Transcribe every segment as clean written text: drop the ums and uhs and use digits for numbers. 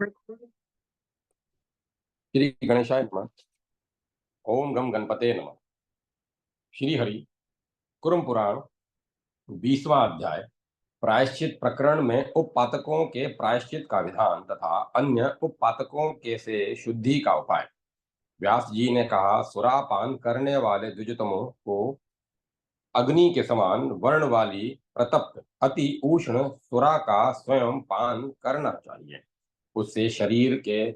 श्री गणेशाय नमः। ओम गम गणपते नमः। श्री हरि कुर्म पुराण 20वां अध्याय प्रायश्चित प्रकरण में उपपातकों के प्रायश्चित का विधान तथा अन्य उपपातकों के से शुद्धि का उपाय। व्यास जी ने कहा, सुरापान करने वाले द्विजतमों को अग्नि के समान वर्ण वाली प्रतप्त अति उष्ण सुरा का स्वयं पान करना चाहिए। उससे शरीर के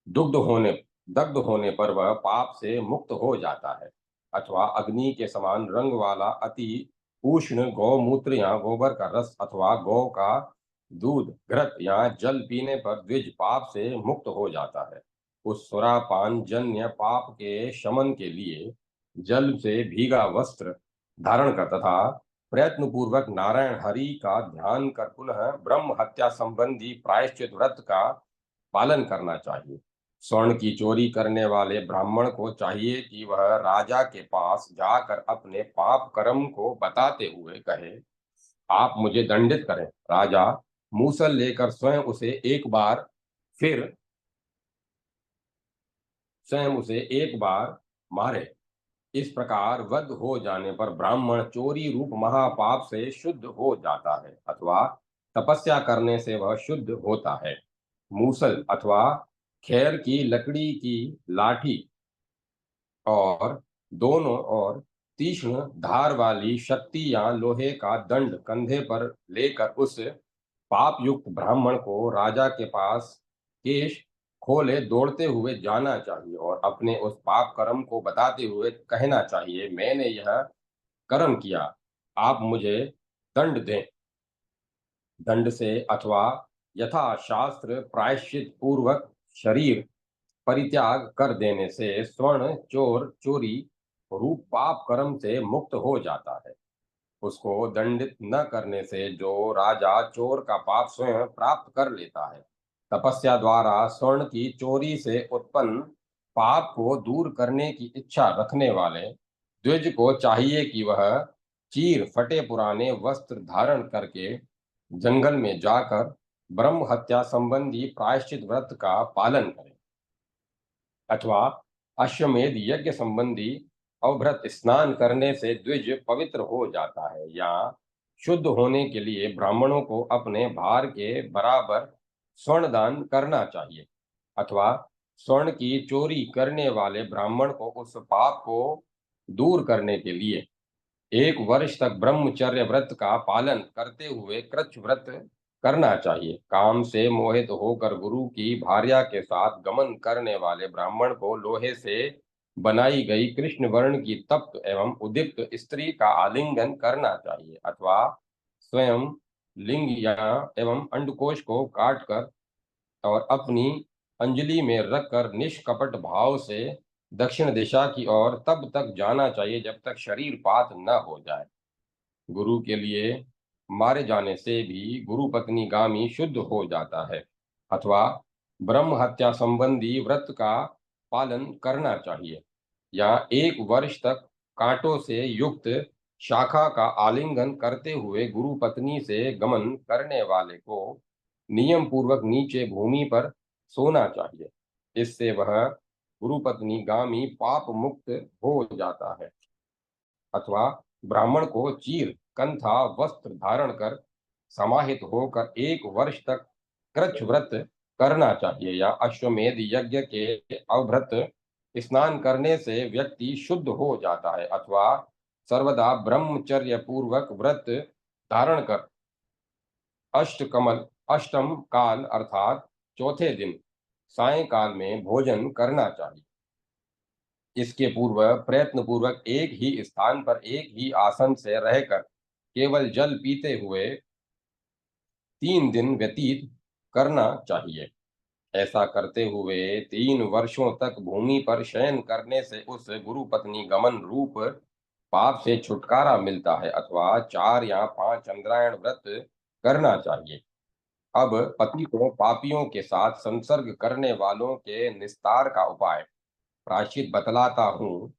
दुग्ध होने दग्ध होने पर वह पाप से मुक्त हो जाता है। अथवा अग्नि के समान रंग वाला अति उष्ण गौमूत्र या गोबर का रस अथवा गौ का दूध घृत या जल पीने पर द्विज पाप से मुक्त हो जाता है। उस सुरापान जन्य पाप के शमन के लिए जल से भीगा वस्त्र धारण कर तथा प्रयत्न पूर्वक नारायण हरि का ध्यान कर पुनः ब्रह्म हत्या संबंधी प्रायश्चित व्रत का पालन करना चाहिए। स्वर्ण की चोरी करने वाले ब्राह्मण को चाहिए कि वह राजा के पास जाकर अपने पाप कर्म को बताते हुए कहे, आप मुझे दंडित करें। राजा मूसल लेकर फिर स्वयं उसे एक बार मारे। इस प्रकार वध हो जाने पर ब्राह्मण चोरी रूप महापाप से शुद्ध हो जाता है अथवा तपस्या करने से वह शुद्ध होता है। मूसल अथवा खैर की लकड़ी की लाठी और दोनों और तीक्ष्ण धार वाली शक्ति या लोहे का दंड कंधे पर लेकर उस पाप युक्त ब्राह्मण को राजा के पास केश खोले दौड़ते हुए जाना चाहिए और अपने उस पाप कर्म को बताते हुए कहना चाहिए, मैंने यह कर्म किया, आप मुझे दंड दें। दंड से अथवा यथा शास्त्र प्रायश्चित पूर्वक शरीर परित्याग कर देने से स्वर्ण चोरी रूप पाप कर्म से मुक्त हो जाता है। उसको दंडित न करने से जो राजा चोर का पाप स्वयं प्राप्त कर लेता है। तपस्या द्वारा स्वर्ण की चोरी से उत्पन्न पाप को दूर करने की इच्छा रखने वाले द्विज को चाहिए कि वह चीर फटे पुराने वस्त्र धारण करके जंगल में जाकर ब्रह्म हत्या संबंधी प्रायश्चित व्रत का पालन करे। अथवा अश्वमेध यज्ञ संबंधी अवभृत स्नान करने से द्विज पवित्र हो जाता है। या शुद्ध होने के लिए ब्राह्मणों को अपने भार के बराबर स्वर्ण दान करना चाहिए। अथवा स्वर्ण की चोरी करने वाले ब्राह्मण को उस पाप को दूर करने के लिए 1 वर्ष तक ब्रह्मचर्य व्रत का पालन करते हुए कृच्छ व्रत करना चाहिए। काम से मोहित होकर गुरु की भार्या के साथ गमन करने वाले ब्राह्मण को लोहे से बनाई गई कृष्ण वर्ण की तप्त एवं उदीप्त स्त्री का आलिंगन करना चाहिए। अथवा स्वयं लिंग या एवं अंडकोश को काटकर और अपनी अंजलि में रखकर निष्कपट भाव से दक्षिण दिशा की ओर तब तक जाना चाहिए जब तक शरीर पात न हो जाए। गुरु के लिए मारे जाने से भी गुरु पत्नी गामी शुद्ध हो जाता है। अथवा ब्रह्म हत्या संबंधी व्रत का पालन करना चाहिए। या 1 वर्ष तक कांटों से युक्त शाखा का आलिंगन करते हुए गुरु पत्नी से गमन करने वाले को नियम पूर्वक नीचे भूमि पर सोना चाहिए। इससे वह गुरु पत्नी गामी पाप मुक्त हो जाता है। अथवा ब्राह्मण को चीर कंथा वस्त्र धारण कर समाहित होकर 1 वर्ष तक कृच्छ व्रत करना चाहिए। या अश्वमेध यज्ञ के अवभृत स्नान करने से व्यक्ति शुद्ध हो जाता है। अथवा सर्वदा ब्रह्मचर्य पूर्वक व्रत धारण कर अष्टम काल अर्थात चौथे दिन सायंकाल में भोजन करना चाहिए। इसके पूर्व प्रयत्न पूर्वक एक ही स्थान पर एक ही आसन से रहकर केवल जल पीते हुए 3 दिन व्यतीत करना चाहिए। ऐसा करते हुए 3 वर्षों तक भूमि पर शयन करने से उस गुरु पत्नी गमन रूप पाप से छुटकारा मिलता है। अथवा 4 या 5 चंद्रायण व्रत करना चाहिए। अब पति को पापियों के साथ संसर्ग करने वालों के निस्तार का उपाय प्रायश्चित बतलाता हूँ।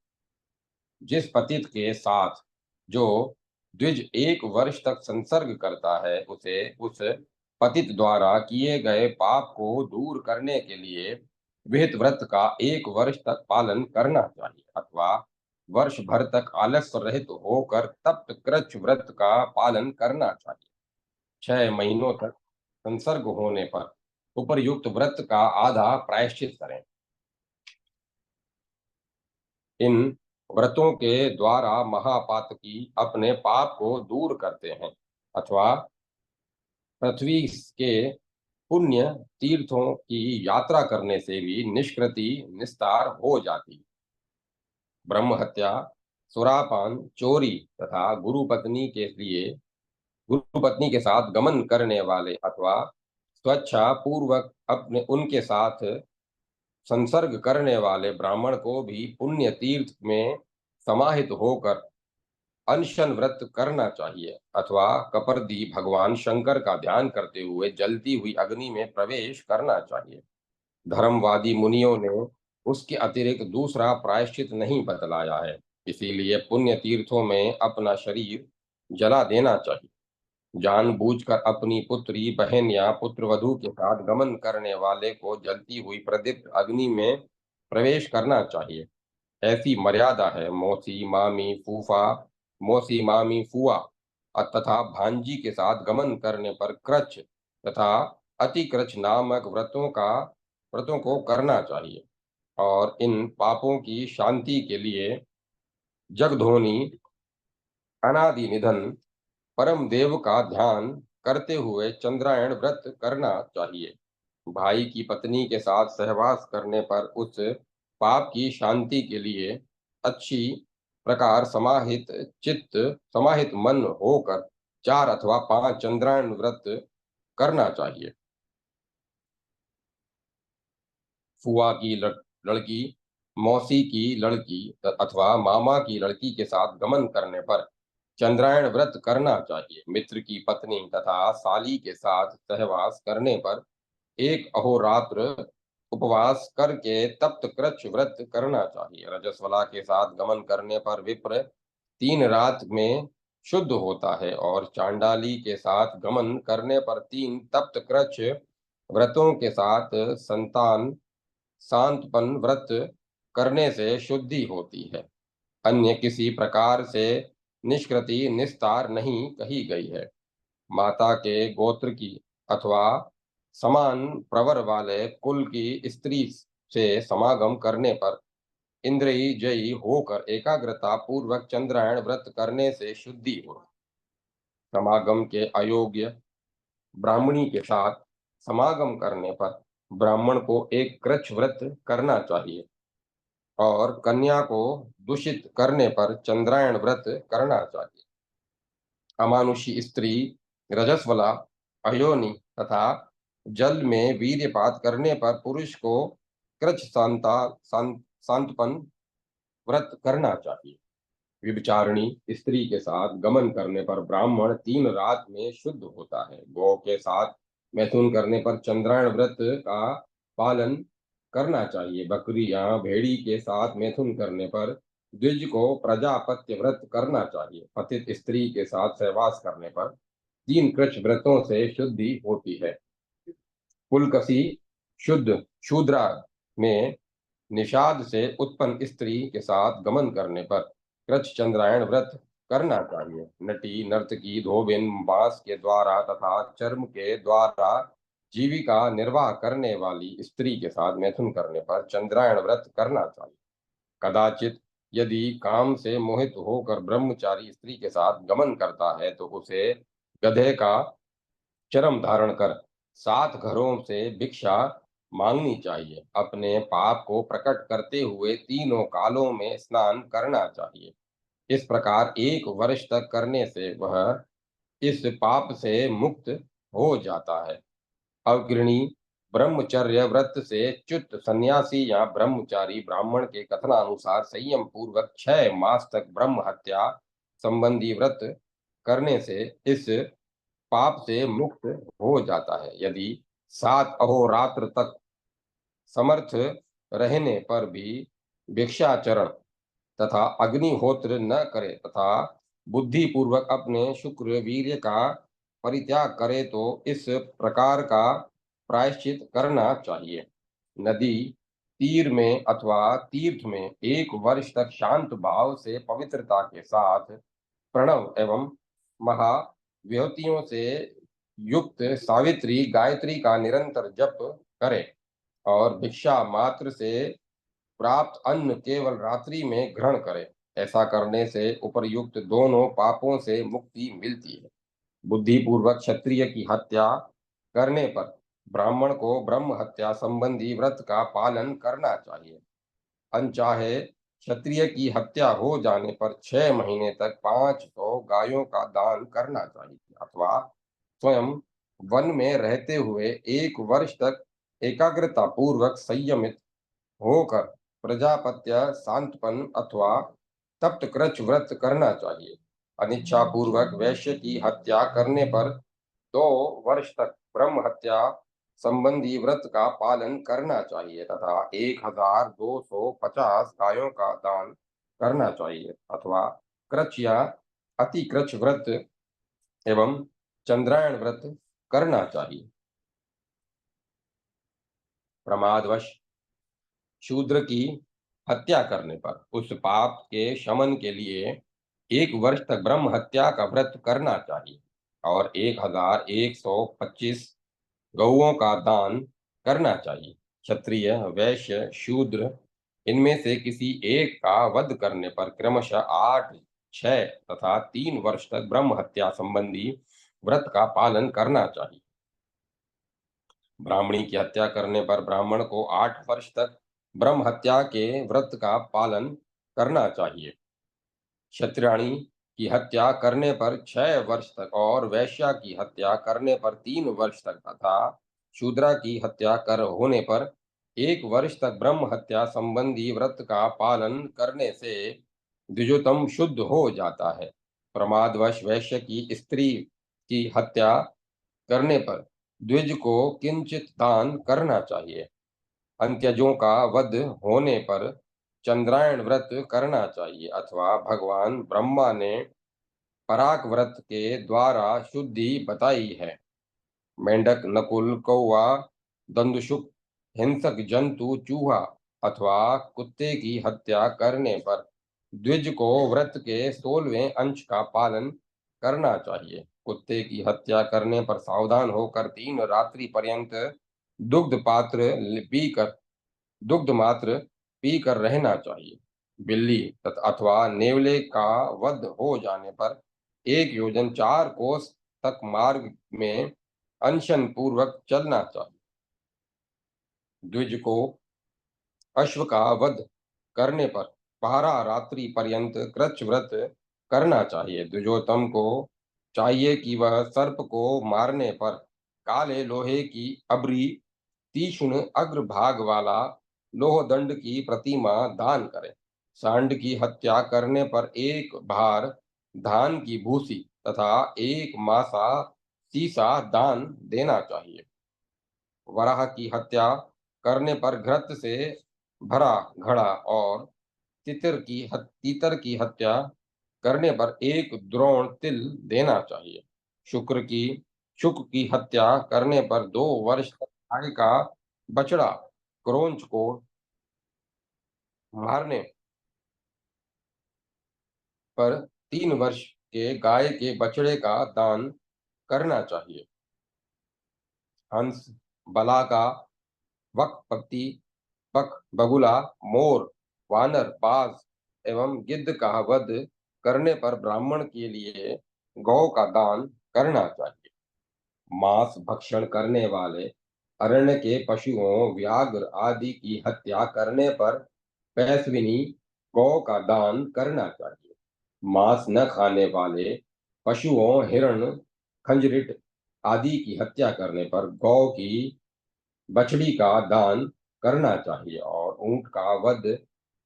जिस पतित के साथ जो द्विज 1 वर्ष तक संसर्ग करता है उसे उस पतित द्वारा किए गए पाप को दूर करने के लिए विहित व्रत का 1 वर्ष तक पालन करना चाहिए, अथवा वर्ष भर तक आलस्य रहित होकर तप्त कृच्छ व्रत का पालन करना चाहिए। 6 महीनों तक संसर्ग होने पर उपर्युक्त व्रत का आधा प्रायश्चित करें। इन व्रतों के द्वारा महापातकी अपने पाप को दूर करते हैं, अथवा पृथ्वी के पुण्य तीर्थों की यात्रा करने से भी निष्कृति निस्तार हो जाती। ब्रह्म हत्या, सुरापान, चोरी तथा गुरु पत्नी के साथ गमन करने वाले, अथवा स्वेच्छा पूर्वक अपने उनके साथ संसर्ग करने वाले ब्राह्मण को भी पुण्य तीर्थ में समाहित होकर अनशन व्रत करना चाहिए, अथवा कपर्दी भगवान शंकर का ध्यान करते हुए जलती हुई अग्नि में प्रवेश करना चाहिए। धर्मवादी मुनियों ने उसके अतिरिक्त दूसरा प्रायश्चित नहीं बतलाया है, इसीलिए पुण्य तीर्थों में अपना शरीर जला देना चाहिए। जानबूझकर अपनी पुत्री, बहन या पुत्रवधू के साथ गमन करने वाले को जलती हुई प्रदीप्त अग्नि में प्रवेश करना चाहिए। ऐसी मर्यादा है। मौसी, मामी, फूआ तथा भांजी के साथ गमन करने पर कृच्छ तथा अतिकृच्छ नामक व्रतों को करना चाहिए, और इन पापों की शांति के लिए जगधोनी अनादि निधन परम देव का ध्यान करते हुए चंद्रायण व्रत करना चाहिए। भाई की पत्नी के साथ सहवास करने पर उस पाप की शांति के लिए अच्छी प्रकार समाहित मन होकर 4 अथवा 5 चंद्रायण व्रत करना चाहिए। फुआ की लड़की, मौसी की लड़की अथवा मामा की लड़की के साथ गमन करने पर चंद्रायण व्रत करना चाहिए। मित्र की पत्नी तथा साली के साथ सहवास करने पर एक अहोरात्र उपवास करके तप्त कृच्छ व्रत करना चाहिए। रजस्वला के साथ गमन करने पर विप्र 3 रात में शुद्ध होता है, और चांडाली के साथ गमन करने पर 3 तप्त कृच्छ व्रतों के साथ संतान सांतपन व्रत करने से शुद्धि होती है। अन्य किसी प्रकार से निष्कृति निस्तार नहीं कही गई है। माता के गोत्र की अथवा समान प्रवर वाले कुल की स्त्री से समागम करने पर इंद्रिय जयी होकर एकाग्रता पूर्वक चंद्रायण व्रत करने से शुद्धि हो। समागम के अयोग्य ब्राह्मणी के साथ समागम करने पर ब्राह्मण को एक कृच्छ व्रत करना चाहिए, और कन्या को दूषित करने पर चंद्रायण व्रत करना चाहिए। अमानुषी स्त्री, रजस्वला, अयोनि तथा जल में वीर्यपात करने पर पुरुष को कृच्छ सांतपन व्रत करना चाहिए। व्यभिचारिणी स्त्री के साथ गमन करने पर ब्राह्मण 3 रात में शुद्ध होता है। गौ के साथ मैथुन करने पर चंद्रायण व्रत का पालन करना चाहिए। बकरी या भेड़ी के साथ मैथुन करने पर द्विज को प्रजापत्य व्रत करना चाहिए। पतित स्त्री के साथ सहवास करने पर 3 कृच्छ व्रतों से शुद्धि होती है। पुलकसी शुद्ध शूद्रा में निषाद से उत्पन्न स्त्री के साथ गमन करने पर कृच्छ चंद्रायण व्रत करना चाहिए। नटी, नर्तकी, धोबिन बांस के द्वारा तथा चर्म के द्वारा जीविका निर्वाह करने वाली स्त्री के साथ मैथुन करने पर चंद्रायण व्रत करना चाहिए। कदाचित यदि काम से मोहित होकर ब्रह्मचारी स्त्री के साथ गमन करता है तो उसे गधे का चर्म धारण कर 7 घरों से भिक्षा मांगनी चाहिए। अपने पाप को प्रकट करते हुए तीनों कालों में स्नान करना चाहिए। इस प्रकार 1 वर्ष तक करने से वह इस पाप से मुक्त हो जाता है। अग्रणी ब्रह्मचर्य व्रत से च्युत सन्यासी या ब्रह्मचारी ब्राह्मण के कथनानुसार संयम पूर्वक 6 मास तक ब्रह्म हत्या संबंधी व्रत करने से इस पाप से मुक्त हो जाता है। यदि 7 अहोरात्र तक समर्थ रहने पर भी भिक्षाचरण तथा अग्निहोत्र न करे तथा बुद्धि पूर्वक अपने शुक्र वीर्य का परित्याग करे तो इस प्रकार का प्रायश्चित करना चाहिए। नदी तीर में अथवा तीर्थ में 1 वर्ष तक शांत भाव से पवित्रता के साथ प्रणव एवं महाव्युतियों से युक्त सावित्री गायत्री का निरंतर जप करे और भिक्षा मात्र से प्राप्त अन्न केवल रात्रि में ग्रहण करे। ऐसा करने से उपर्युक्त दोनों पापों से मुक्ति मिलती है। बुद्धिपूर्वक क्षत्रिय की हत्या करने पर ब्राह्मण को ब्रह्म हत्या संबंधी व्रत का पालन करना चाहिए। अनचाहे क्षत्रिय की हत्या हो जाने पर 6 महीने तक 500 गायों का दान करना चाहिए अथवा स्वयं वन में रहते हुए 1 वर्ष तक एकाग्रता पूर्वक संयमित होकर प्रजापत्य सांतपन अथवा तप्त कृच व्रत करना चाहिए। अनिच्छा पूर्वक वैश्य की हत्या करने पर 2 वर्ष तक ब्रह्म हत्या संबंधी व्रत का पालन करना चाहिए तथा 1250 गायों का दान करना चाहिए अथवा कृच या अति कृच व्रत एवं चंद्रायण व्रत करना चाहिए। प्रमादवश शूद्र की हत्या करने पर उस पाप के शमन के लिए 1 वर्ष तक ब्रह्म हत्या का व्रत करना चाहिए और 1125 गौओं का दान करना चाहिए। क्षत्रिय वैश्य शूद्र इनमें से किसी एक का वध करने पर क्रमशः 8 6 तथा 3 वर्ष तक ब्रह्म हत्या संबंधी व्रत का पालन करना चाहिए। ब्राह्मणी की हत्या करने पर ब्राह्मण को 8 वर्ष तक ब्रह्म हत्या के व्रत का पालन करना चाहिए। क्षत्रियाणी की हत्या करने पर 6 वर्ष तक और वैश्या की हत्या करने पर 3 वर्ष तक तथा शूद्रा की हत्या कर होने पर 1 वर्ष तक ब्रह्म हत्या संबंधी व्रत का पालन करने से द्विजोतम शुद्ध हो जाता है। प्रमादवश वैश्य की स्त्री की हत्या करने पर द्विज को किंचित दान करना चाहिए। अंत्यजों का वध होने पर चंद्रायण व्रत करना चाहिए अथवा भगवान ब्रह्मा ने पराग व्रत के द्वारा शुद्धि बताई है। मेंढक नकुल कौवा दंदुशुक हिंसक जंतु चूहा अथवा कुत्ते की हत्या करने पर द्विज को व्रत के 16वें अंश का पालन करना चाहिए। कुत्ते की हत्या करने पर सावधान होकर 3 रात्रि पर्यंत दुग्ध पात्र पीकर दुग्ध मात्र पीकर रहना चाहिए। बिल्ली अथवा नेवले का वध हो जाने पर 1 योजन 4 कोस तक मार्ग में अनशन पूर्वक चलना चाहिए। द्विज को अश्व का वध करने पर 12 रात्रि पर्यंत कृच्छ व्रत करना चाहिए। द्विजोतम को चाहिए कि वह सर्प को मारने पर काले लोहे की अब्री तीक्ष्ण अग्रभाग वाला लोहदंड की प्रतिमा दान करे। सांड की हत्या करने पर 1 भार धान की भूसी तथा 1 मासा सीसा दान देना चाहिए। वराह की हत्या करने पर घृत से भरा घड़ा और तीतर की हत्या करने पर 1 द्रोण तिल देना चाहिए। शुक्र की शुक की हत्या करने पर 2 वर्ष तक गाय का बछड़ा क्रोंच को मारने पर 3 वर्ष के गाय के बछड़े का दान करना चाहिए। हंस बलाका वकपति बक बगुला मोर वानर बाज एवं गिद्ध का वध करने पर ब्राह्मण के लिए गौ का दान करना चाहिए। मांस भक्षण करने वाले अरण्य के पशुओं व्याघ्र आदि की हत्या करने पर पैसविनी गौ का दान करना चाहिए। मांस न खाने वाले पशुओं हिरण खंजरीट आदि की हत्या करने पर गौ की बछड़ी का दान करना चाहिए और ऊंट का वध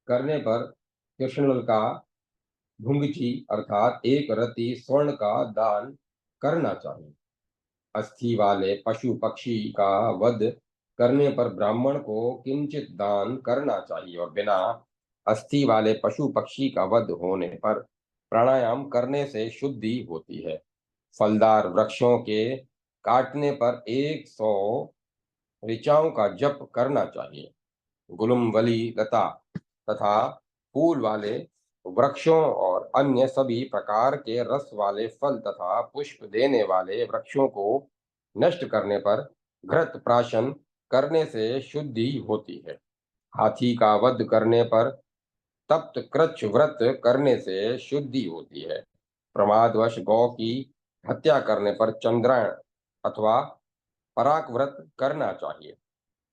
करने पर कृष्ण का भुंगची अर्थात 1 रति स्वर्ण का दान करना चाहिए। अस्थि वाले पशु पक्षी का वध करने पर ब्राह्मण को किंचित दान करना चाहिए और बिना अस्थि वाले पशु पक्षी का वध होने पर प्राणायाम करने से शुद्धि होती है। फलदार वृक्षों के काटने पर 100 ऋचाओं का जप करना चाहिए। गुलुमवली लता तथा फूल वाले वृक्षों और अन्य सभी प्रकार के रस वाले फल तथा पुष्प देने वाले वृक्षों को नष्ट करने पर घृत प्राशन करने से शुद्धि होती है। हाथी का वध करने पर तप्त कृच्छ व्रत करने से शुद्धि होती है। प्रमादवश गौ की हत्या करने पर चंद्रायण अथवा पराग व्रत करना चाहिए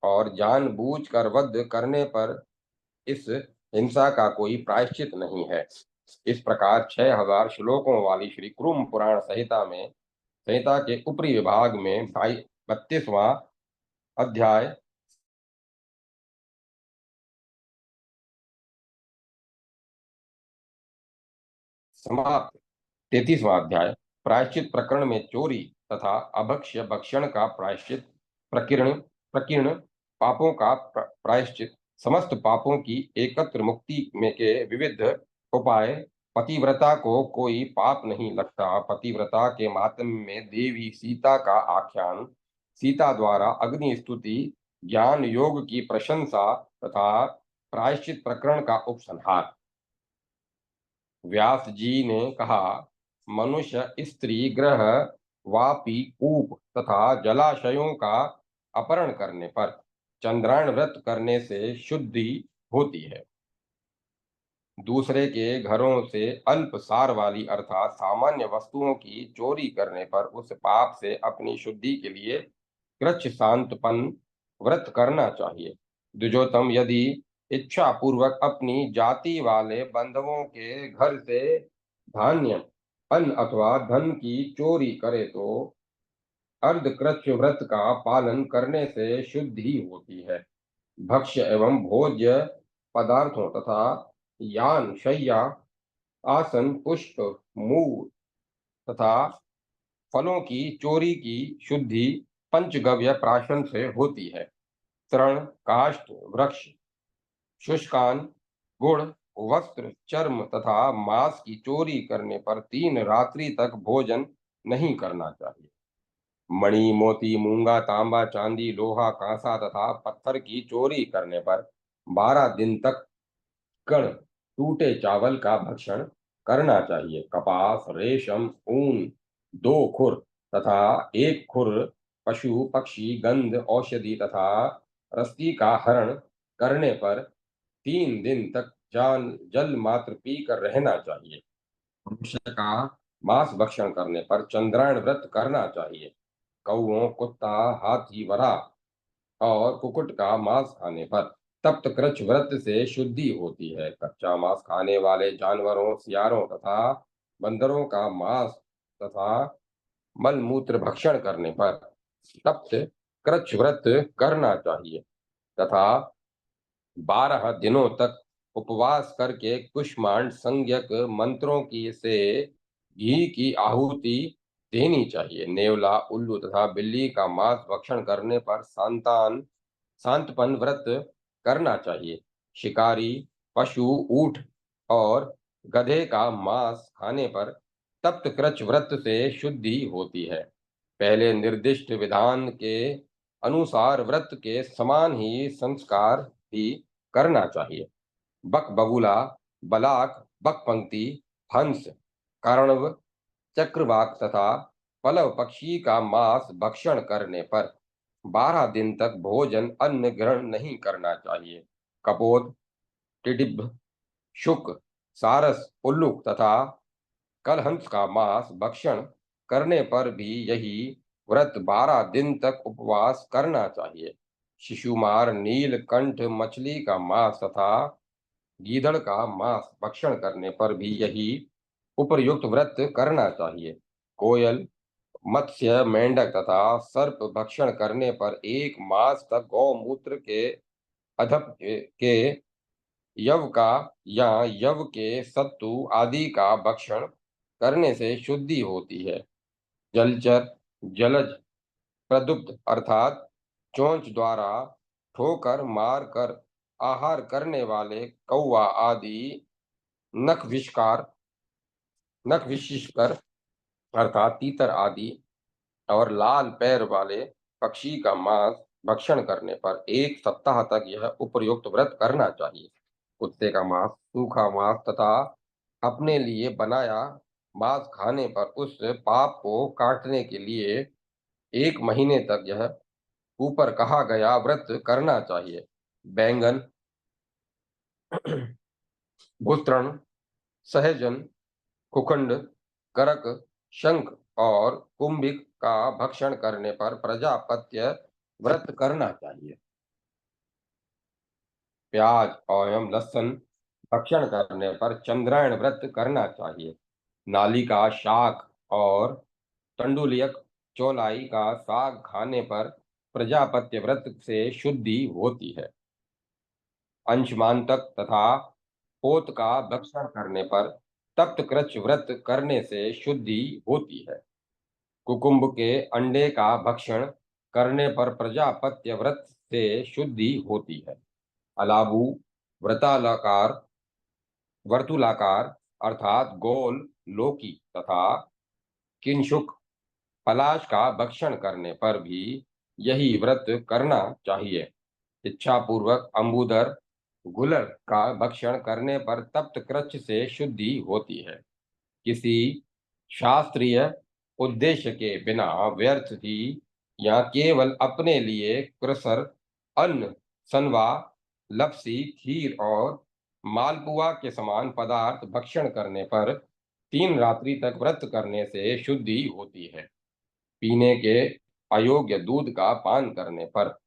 और जानबूझकर वध करने पर इस हिंसा का कोई प्रायश्चित नहीं है। इस प्रकार 6000 श्लोकों वाली श्री कुरुम पुराण संहिता के ऊपरी विभाग में 32वां अध्याय समाप्त। 33वां अध्याय प्रायश्चित प्रकरण में चोरी तथा अभक्ष्य भक्षण का प्रायश्चित, प्रकीर्ण प्रकीर्ण पापों का प्रायश्चित, समस्त पापों की एकत्र मुक्ति में के विविध उपाय। पतिव्रता को कोई पाप नहीं लगता। पतिव्रता के मातम्य में देवी सीता का आख्यान, सीता द्वारा अग्नि स्तुति, ज्ञान योग की प्रशंसा तथा प्रायश्चित प्रकरण का उपसंहार। व्यास जी ने कहा, मनुष्य स्त्री गृह वापी कूप तथा जलाशयों का अपहरण करने पर चंद्रायण व्रत करने से शुद्धि होती है। दूसरे के घरों से अल्प सार वाली अर्थात सामान्य वस्तुओं की चोरी करने पर उस पाप से अपनी शुद्धि के लिए कृच्छ शांतपन व्रत करना चाहिए। द्विजोतम यदि इच्छा पूर्वक अपनी जाति वाले बंधुओं के घर से धान्य, अन्न अथवा धन की चोरी करे तो अर्धकृत्य व्रत का पालन करने से शुद्धि होती है। भक्ष्य एवं भोज्य पदार्थों तथा यान शय्या आसन पुष्प मूल तथा फलों की चोरी की शुद्धि पंचगव्य प्राशन से होती है। तृण, काष्ठ, वृक्ष, शुष्कान, गुड़, वस्त्र, चर्म तथा मांस की चोरी करने पर 3 रात्रि तक भोजन नहीं करना चाहिए। मणि, मोती, मूंगा, तांबा, चांदी, लोहा, कांसा तथा पत्थर की चोरी करने पर 12 दिन तक कण टूटे चावल का भक्षण करना चाहिए। कपास, रेशम, ऊन, 2 खुर तथा 1 खुर पशु पक्षी, गंध, औषधि तथा रस्सी का हरण करने पर 3 दिन तक जल मात्र पीकर रहना चाहिए। मनुष्य का मांस भक्षण करने पर चंद्रायण व्रत करना चाहिए। कौओं, कुत्ता, हाथी, वराह और कुकुट का मांस खाने पर तप्त कृच्छ व्रत से शुद्धि होती है। कच्चा मांस खाने वाले जानवरों, सियारों तथा बंदरों का मांस तथा मलमूत्र भक्षण करने पर तप्त कृच्छ व्रत करना चाहिए तथा 12 दिनों तक उपवास करके कुष्मांड संज्ञक मंत्रों की से घी की आहुति देनी चाहिए। नेवला, उल्लू तथा बिल्ली का मांस भक्षण करने पर शांतपन व्रत करना चाहिए। शिकारी पशु, ऊंट और गधे का मांस खाने पर तप्त कृच्छ व्रत से शुद्धि होती है। पहले निर्दिष्ट विधान के अनुसार व्रत के समान ही संस्कार भी करना चाहिए। बक बगुला, बलाक, बक पंक्ति, हंस, कर्णव, चक्रवाक तथा पलव पक्षी का मांस भक्षण करने पर 12 दिन तक भोजन अन्न ग्रहण नहीं करना चाहिए। कपोत, टिडिभ, शुक, सारस, उल्लुक तथा कलहंस का मांस भक्षण करने पर भी यही व्रत 12 दिन तक उपवास करना चाहिए। शिशुमार, नीलकंठ मछली का मांस तथा गीदड़ का मांस भक्षण करने पर भी यही उपर्युक्त व्रत करना चाहिए। कोयल, मत्स्य, मेंढक तथा सर्प भक्षण करने पर 1 मास तक गौमूत्र के अधप के यव का या यव के सत्तु आदि का भक्षण करने से शुद्धि होती है। जलचर, जलज, प्रदुप्त अर्थात चोंच द्वारा ठोकर मार कर आहार करने वाले कौवा आदि नख विष्कार नख विशिष्कर अर्थात तीतर आदि और लाल पैर वाले पक्षी का मांस भक्षण करने पर 1 सप्ताह तक यह उपयुक्त व्रत करना चाहिए। कुत्ते का मांस, सूखा मांस तथा अपने लिए बनाया मांस खाने पर उस पाप को काटने के लिए 1 महीने तक यह ऊपर कहा गया व्रत करना चाहिए। बैंगन, भूतृण, सहजन, कुखंड, करक, शंख और कुंभिक का भक्षण करने पर प्रजापत्य व्रत करना चाहिए। प्याज एवं लहसुन भक्षण करने पर चंद्रायण व्रत करना चाहिए। नाली का शाक और तंडुलियक चौलाई का साग खाने पर प्रजापत्य व्रत से शुद्धि होती है। अंशमांतक तथा पोत का भक्षण करने पर तप्त कृच्छ व्रत करने से शुद्धि होती है। कुकुम्भ के अंडे का भक्षण करने पर प्रजापत्य व्रत से शुद्धि होती है। अलाबू, व्रतालाकार, वर्तुलाकार अर्थात गोल लोकी तथा किंशुक पलाश का भक्षण करने पर भी यही व्रत करना चाहिए। इच्छापूर्वक अम्बुदर, गुलर का भक्षण करने पर तप्त कृच्छ से शुद्धि होती है। किसी शास्त्रीय उद्देश्य के बिना व्यर्थ ही या केवल अपने लिए कृसर, अन्न, सनवा, लपसी, खीर और मालपुआ के समान पदार्थ भक्षण करने पर 3 रात्रि तक व्रत करने से शुद्धि होती है। पीने के अयोग्य दूध का पान करने पर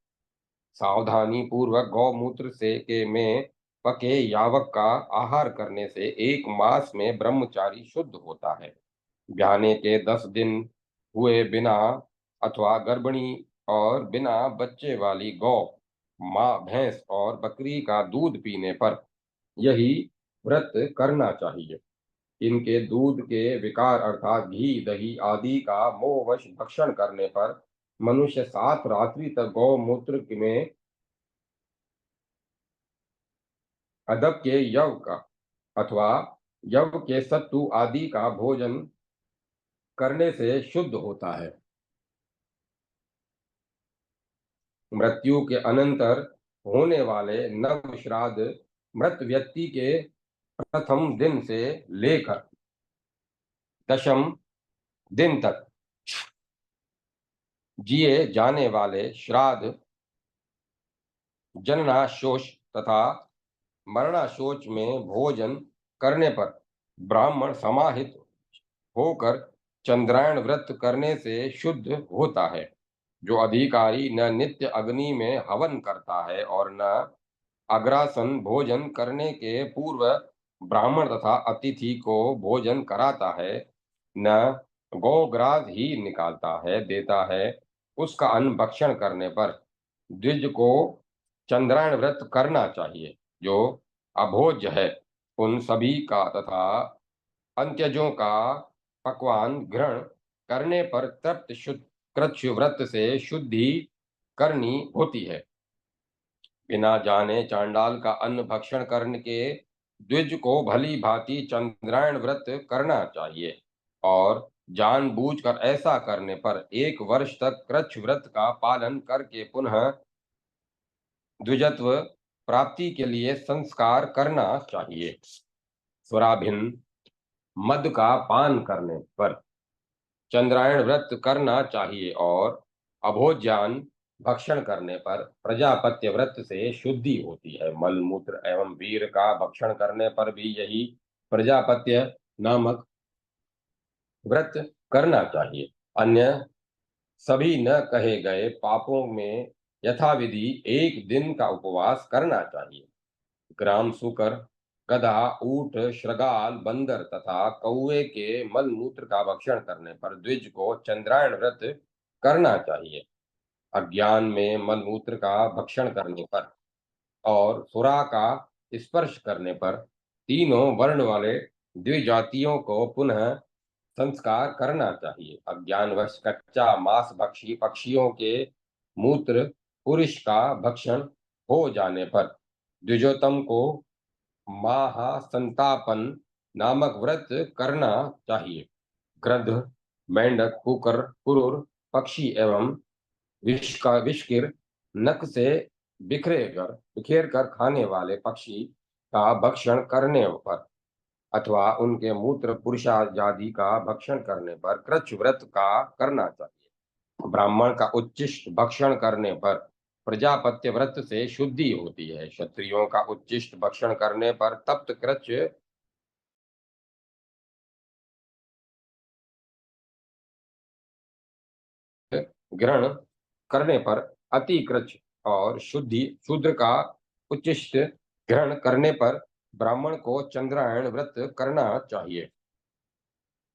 सावधानी पूर्वक गौमूत्र से के में पके यावक का आहार करने से 1 मास में ब्रह्मचारी शुद्ध होता है। ब्याहने के 10 दिन हुए बिना अथवा गर्भिणी और बिना बच्चे वाली गौ, माँ, भैंस और बकरी का दूध पीने पर यही व्रत करना चाहिए। इनके दूध के विकार अर्थात घी, दही आदि का मोहवश भक्षण करने पर मनुष्य 7 रात्रि तक गौमूत्र में अदब के यव का अथवा यव के सत्तु आदि का भोजन करने से शुद्ध होता है। मृत्यु के अनंतर होने वाले नव श्राद्ध मृत व्यक्ति के प्रथम दिन से लेकर 10म दिन तक जिए जाने वाले श्राद्ध जननाशोच तथा मरणाशोच में भोजन करने पर ब्राह्मण समाहित होकर चंद्रायण व्रत करने से शुद्ध होता है। जो अधिकारी न नित्य अग्नि में हवन करता है और न अग्रासन भोजन करने के पूर्व ब्राह्मण तथा अतिथि को भोजन कराता है, न गौग्रास ही निकालता है देता है, उसका अन्न भक्षण करने पर द्विज को चंद्रायण व्रत करना चाहिए। जो अभोज्य है उन सभी का तथा अंत्यजों का पकवान ग्रहण करने पर तृप्त शुद्ध कृच्छ व्रत से शुद्धि करनी होती है। बिना जाने चांडाल का अन्न भक्षण करने के द्विज को भली भांति चंद्रायण व्रत करना चाहिए और जानबूझकर ऐसा करने पर 1 वर्ष तक कृच्छ व्रत का पालन करके पुनः द्विजत्व प्राप्ति के लिए संस्कार करना चाहिए। स्वराभिन मद का पान करने पर चंद्रायण व्रत करना चाहिए और अभोज्यान भक्षण करने पर प्रजापत्य व्रत से शुद्धि होती है। मल मूत्र एवं वीर का भक्षण करने पर भी यही प्रजापत्य नामक व्रत करना चाहिए। अन्य सभी न कहे गए पापों में यथाविधि 1 दिन का उपवास करना चाहिए। ग्राम सूकर, गधा, ऊंट, श्रृगाल, बंदर तथा कौवे के मल मूत्र का भक्षण करने पर द्विज को चंद्रायण व्रत करना चाहिए। अज्ञान में मल मूत्र का भक्षण करने पर और सुरा का स्पर्श करने पर तीनों वर्ण वाले द्विजातियों को पुनः संस्कार करना चाहिए। अज्ञानवश कच्चा मांस भक्षी पक्षियों के मूत्र पुरुष का भक्षण हो जाने पर द्विजोतम को महासंतापन नामक व्रत करना चाहिए। गृध्र, मेंढक, कुकर, कुरुर, पक्षी एवं विष्किर नख से बिखेर कर खाने वाले पक्षी का भक्षण करने पर अथवा उनके मूत्र पुरुषादि का भक्षण करने पर कृच्छ व्रत का करना चाहिए। ब्राह्मण का उच्चिष्ट भक्षण करने पर प्रजापत्य व्रत से शुद्धि होती है। क्षत्रियों का उच्चिष्ट भक्षण करने पर तप्त कृच्छ ग्रहण करने पर अति कृच्छ और शूद्र का उच्चिष्ट ग्रहण करने पर ब्राह्मण को चंद्रायण व्रत करना चाहिए।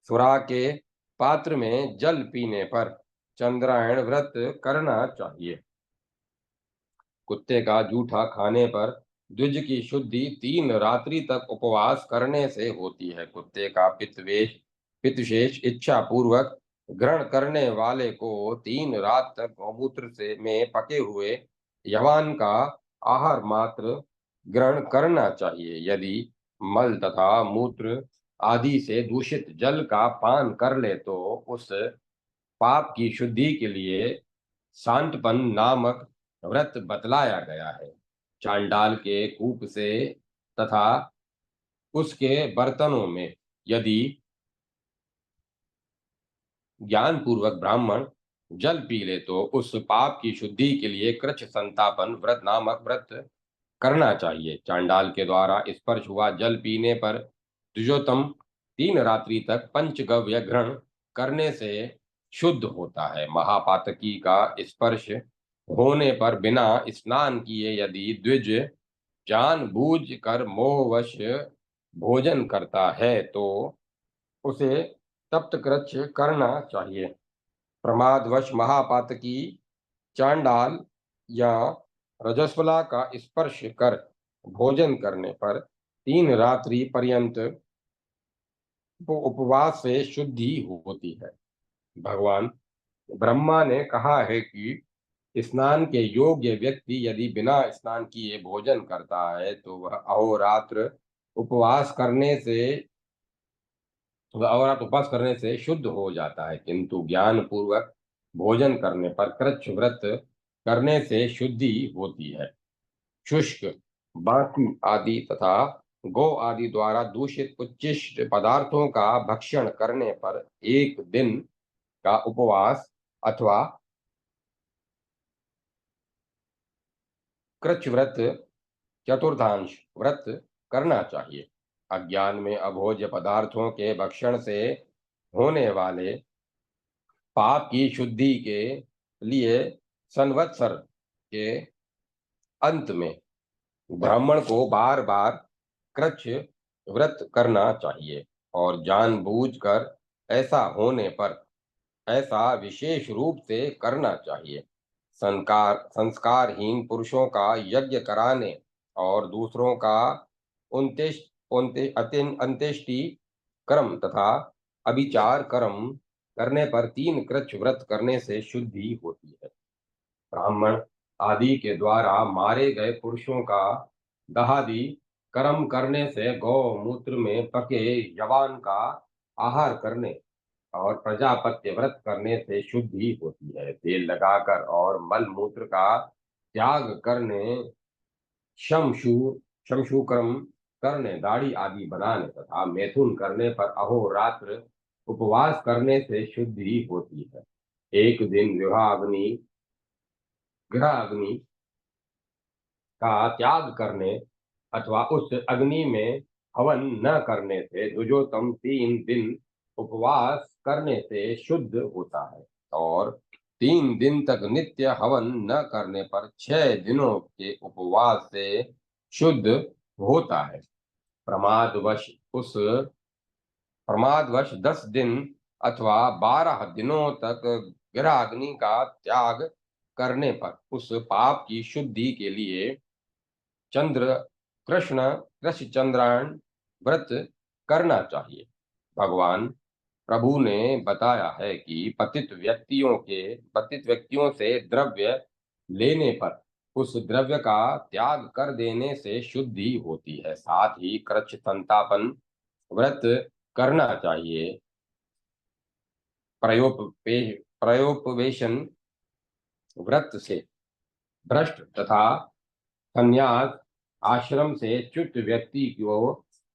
सुरा के पात्र में जल पीने पर चंद्रायण व्रत करना चाहिए। कुत्ते का जूठा खाने पर द्विज की शुद्धि 3 रात्रि तक उपवास करने से होती है। कुत्ते का पित्तशेष इच्छा पूर्वक ग्रहण करने वाले को 3 रात तक गौमूत्र से में पके हुए यवान का आहार मात्र ग्रहण करना चाहिए। यदि मल तथा मूत्र आदि से दूषित जल का पान कर ले तो उस पाप की शुद्धि के लिए सांतपन नामक व्रत बतलाया गया है। चांडाल के कूप से तथा उसके बर्तनों में यदि ज्ञान पूर्वक ब्राह्मण जल पी ले तो उस पाप की शुद्धि के लिए कृच्छ संतापन व्रत नामक व्रत करना चाहिए। चांडाल के द्वारा स्पर्श हुआ जल पीने पर द्विजोतम 3 रात्रि तक पंचगव्य ग्रहण करने से शुद्ध होता है। महापातकी का स्पर्श होने पर बिना स्नान किए यदि द्विज जानबूझ कर मोहवश भोजन करता है तो उसे तप्तकृच्छ करना चाहिए। प्रमादवश महापातकी चांडाल या रजस्वला का स्पर्श कर भोजन करने पर 3 रात्रि पर्यंत उपवास से शुद्धि होती है। भगवान ब्रह्मा ने कहा है कि स्नान के योग्य व्यक्ति यदि बिना स्नान किए भोजन करता है तो वह अहोरात्र उपवास करने से शुद्ध हो जाता है, किंतु ज्ञान पूर्वक भोजन करने पर कृच्छ व्रत करने से शुद्धि होती है। शुष्क, बाकी आदि तथा गौ आदि द्वारा दूषित उच्चिष्ट पदार्थों का भक्षण करने पर 1 दिन का उपवास अथवा कृच्छ व्रत चतुर्थांश व्रत करना चाहिए। अज्ञान में अभोज्य पदार्थों के भक्षण से होने वाले पाप की शुद्धि के लिए संवत्सर के अंत में ब्राह्मण को बार बार कृच्छ व्रत करना चाहिए और जानबूझकर ऐसा होने पर ऐसा विशेष रूप से करना चाहिए। संस्कारहीन पुरुषों का यज्ञ कराने और दूसरों का अंत्येष्टि कर्म तथा अभिचार कर्म करने पर 3 कृच्छ व्रत करने से शुद्धि होती है। ब्राह्मण आदि के द्वारा मारे गए पुरुषों का दहादि कर्म करने से गौमूत्र में पके यवान का आहार करने और प्रजापत्य व्रत करने से शुद्धि होती है। तेल लगाकर और मल मूत्र का त्याग करने, शमशु शमशुकर्म करने, दाढ़ी आदि बनाने तथा मैथुन करने पर अहोरात्र उपवास करने से शुद्धि होती है। एक दिन गृह अग्नि का त्याग करने अथवा उस अग्नि में हवन न करने से द्विजोतम 3 दिन उपवास करने से शुद्ध होता है और 3 दिन तक नित्य हवन न करने पर 6 दिनों के उपवास से शुद्ध होता है। प्रमादवश उस प्रमादवश 10 दिन अथवा 12 दिनों तक गृहाग्नि का त्याग करने पर उस पाप की शुद्धि के लिए चंद्र कृष्ण चंद्रायण व्रत करना चाहिए। भगवान प्रभु ने बताया है कि पतित व्यक्तियों से द्रव्य लेने पर उस द्रव्य का त्याग कर देने से शुद्धि होती है। साथ ही कृच्छ संतापन व्रत करना चाहिए। प्रयोपवेशन व्रत से भ्रष्ट तथा संन्यास आश्रम से च्युत व्यक्ति को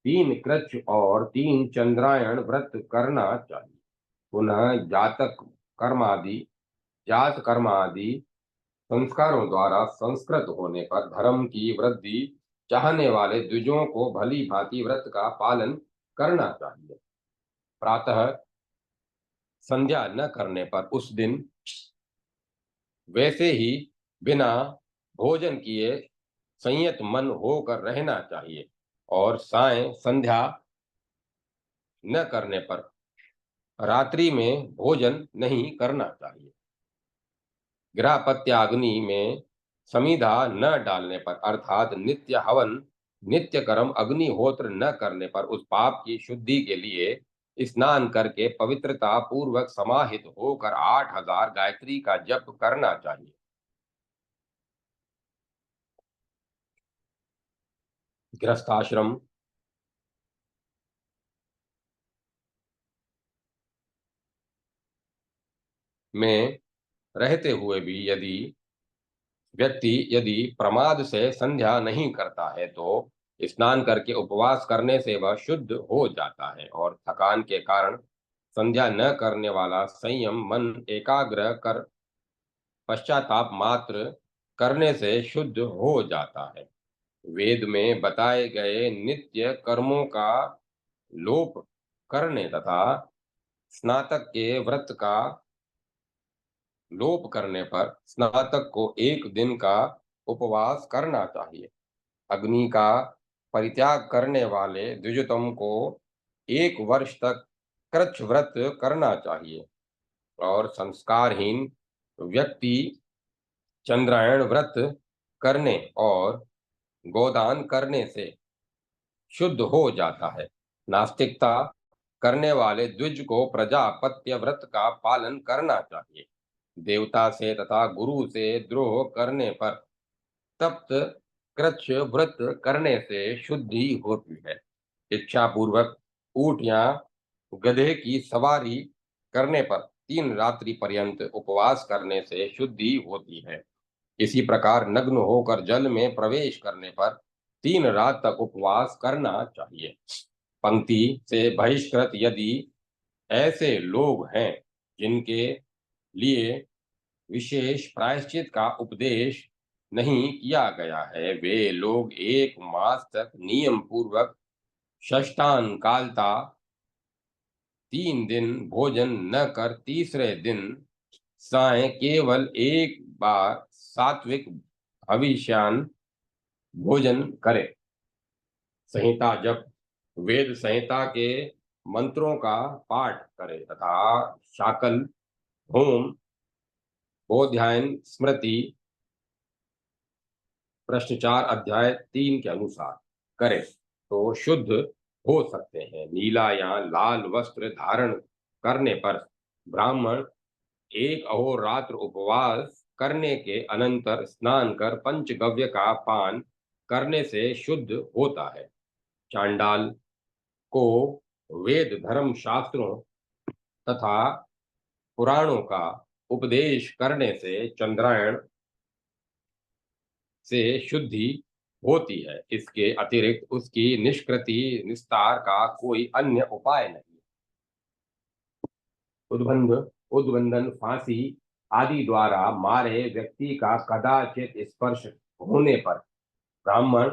3 कृच्छ और 3 चंद्रायण व्रत करना चाहिए। पुनः जात कर्म आदि संस्कारों द्वारा संस्कृत होने पर धर्म की वृद्धि चाहने वाले द्विजों को भली भांति व्रत का पालन करना चाहिए। प्रातः संध्या न करने पर उस दिन वैसे ही बिना भोजन किए संयत मन होकर रहना चाहिए और सायं संध्या न करने पर रात्रि में भोजन नहीं करना चाहिए। गृहपत्याग्नि में समिधा न डालने पर अर्थात नित्य हवन नित्य कर्म अग्निहोत्र न करने पर उस पाप की शुद्धि के लिए स्नान करके पवित्रता पूर्वक समाहित होकर 8000 गायत्री का जप करना चाहिए। गृहस्थाश्रम में रहते हुए भी यदि प्रमाद से संध्या नहीं करता है तो स्नान करके उपवास करने से वह शुद्ध हो जाता है और थकान के कारण संध्या न करने वाला संयम मन एकाग्र कर पश्चाताप मात्र करने से शुद्ध हो जाता है। वेद में बताए गए नित्य कर्मों का लोप करने तथा स्नातक के व्रत का लोप करने पर स्नातक को 1 दिन का उपवास करना चाहिए। अग्नि का परित्याग करने वाले द्विजतम को 1 वर्ष तक कृच्छ व्रत करना चाहिए और संस्कारहीन व्यक्ति चंद्रायण व्रत करने और गोदान करने से शुद्ध हो जाता है। नास्तिकता करने वाले द्विज को प्रजापत्य व्रत का पालन करना चाहिए। देवता से तथा गुरु से द्रोह करने पर तप्त कृच्छ व्रत करने से शुद्धि होती है। इच्छा पूर्वक ऊंट या गधे की सवारी करने पर 3 रात्रि पर्यंत उपवास करने से शुद्धि होती है। इसी प्रकार नग्न होकर जल में प्रवेश करने पर 3 रात तक उपवास करना चाहिए। पंक्ति से बहिष्कृत यदि ऐसे लोग हैं जिनके लिए विशेष प्रायश्चित का उपदेश नहीं किया गया है, वे लोग 1 मास तक नियम पूर्वक षष्ठान कालता 3 दिन भोजन न कर तीसरे दिन साय केवल 1 बार सात्विक हविष्यान भोजन करें। संहिता जप वेद संहिता के मंत्रों का पाठ करें तथा शाकल होम बोध्यायन स्मृति भ्रष्टाचार अध्याय 3 के अनुसार करें तो शुद्ध हो सकते हैं। नीला या लाल वस्त्र धारण करने पर ब्राह्मण 1 अहोरात्र उपवास करने के अनंतर स्नान कर पंचगव्य का पान करने से शुद्ध होता है। चांडाल को वेद धर्म शास्त्रों तथा पुराणों का उपदेश करने से चंद्रायण से शुद्धि होती है। इसके अतिरिक्त उसकी निष्कृति निस्तार का कोई अन्य उपाय नहीं। उद्बंधन फांसी आदि द्वारा मारे व्यक्ति का कदाचित स्पर्श होने पर ब्राह्मण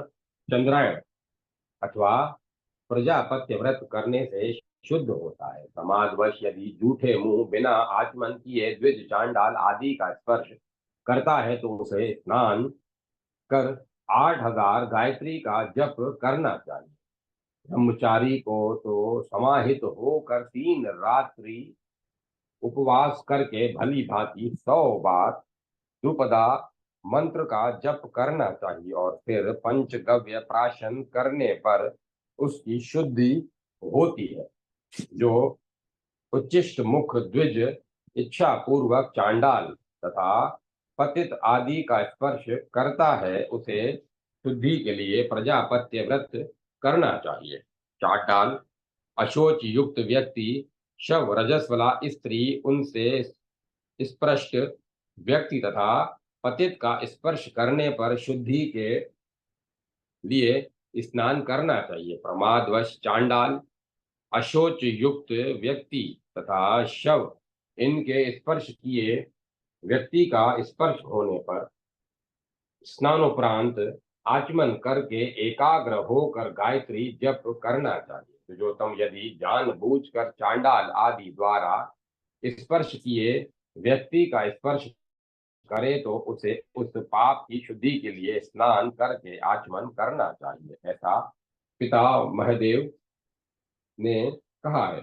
चंद्रायण अथवा प्रजापत्य व्रत करने से शुद्ध होता है। समाजवश यदि झूठे मुंह बिना आचमन किए द्विज चांडाल आदि का स्पर्श करता है तो उसे स्नान कर 8000 गायत्री का जप करना चाहिए। ब्रह्मचारी को तो समाहित होकर 3 रात्रि उपवास करके भली भांति 100 बार द्रुपदा मंत्र का जप करना चाहिए और फिर पंचगव्य प्राशन करने पर उसकी शुद्धि होती है। जो उच्चिष्ट मुख द्विज इच्छा पूर्वक चांडाल तथा पतित आदि का स्पर्श करता है उसे शुद्धि के लिए प्रजापत्य व्रत करना चाहिए। चांडाल अशोच युक्त व्यक्ति शव रजस्वला स्त्री उनसे स्पृष्ट व्यक्ति तथा पतित का स्पर्श करने पर शुद्धि के लिए स्नान करना चाहिए। प्रमादवश चांडाल, अशोच युक्त व्यक्ति तथा शव इनके स्पर्श किए व्यक्ति का स्पर्श होने पर स्नानोपरांत आचमन करके एकाग्र होकर गायत्री जप करना चाहिए। दुर्योत्तम यदि जानबूझकर चांडाल आदि द्वारा स्पर्श किए व्यक्ति का स्पर्श करे तो उसे उस पाप की शुद्धि के लिए स्नान करके आचमन करना चाहिए, ऐसा पिता महदेव ने कहा है।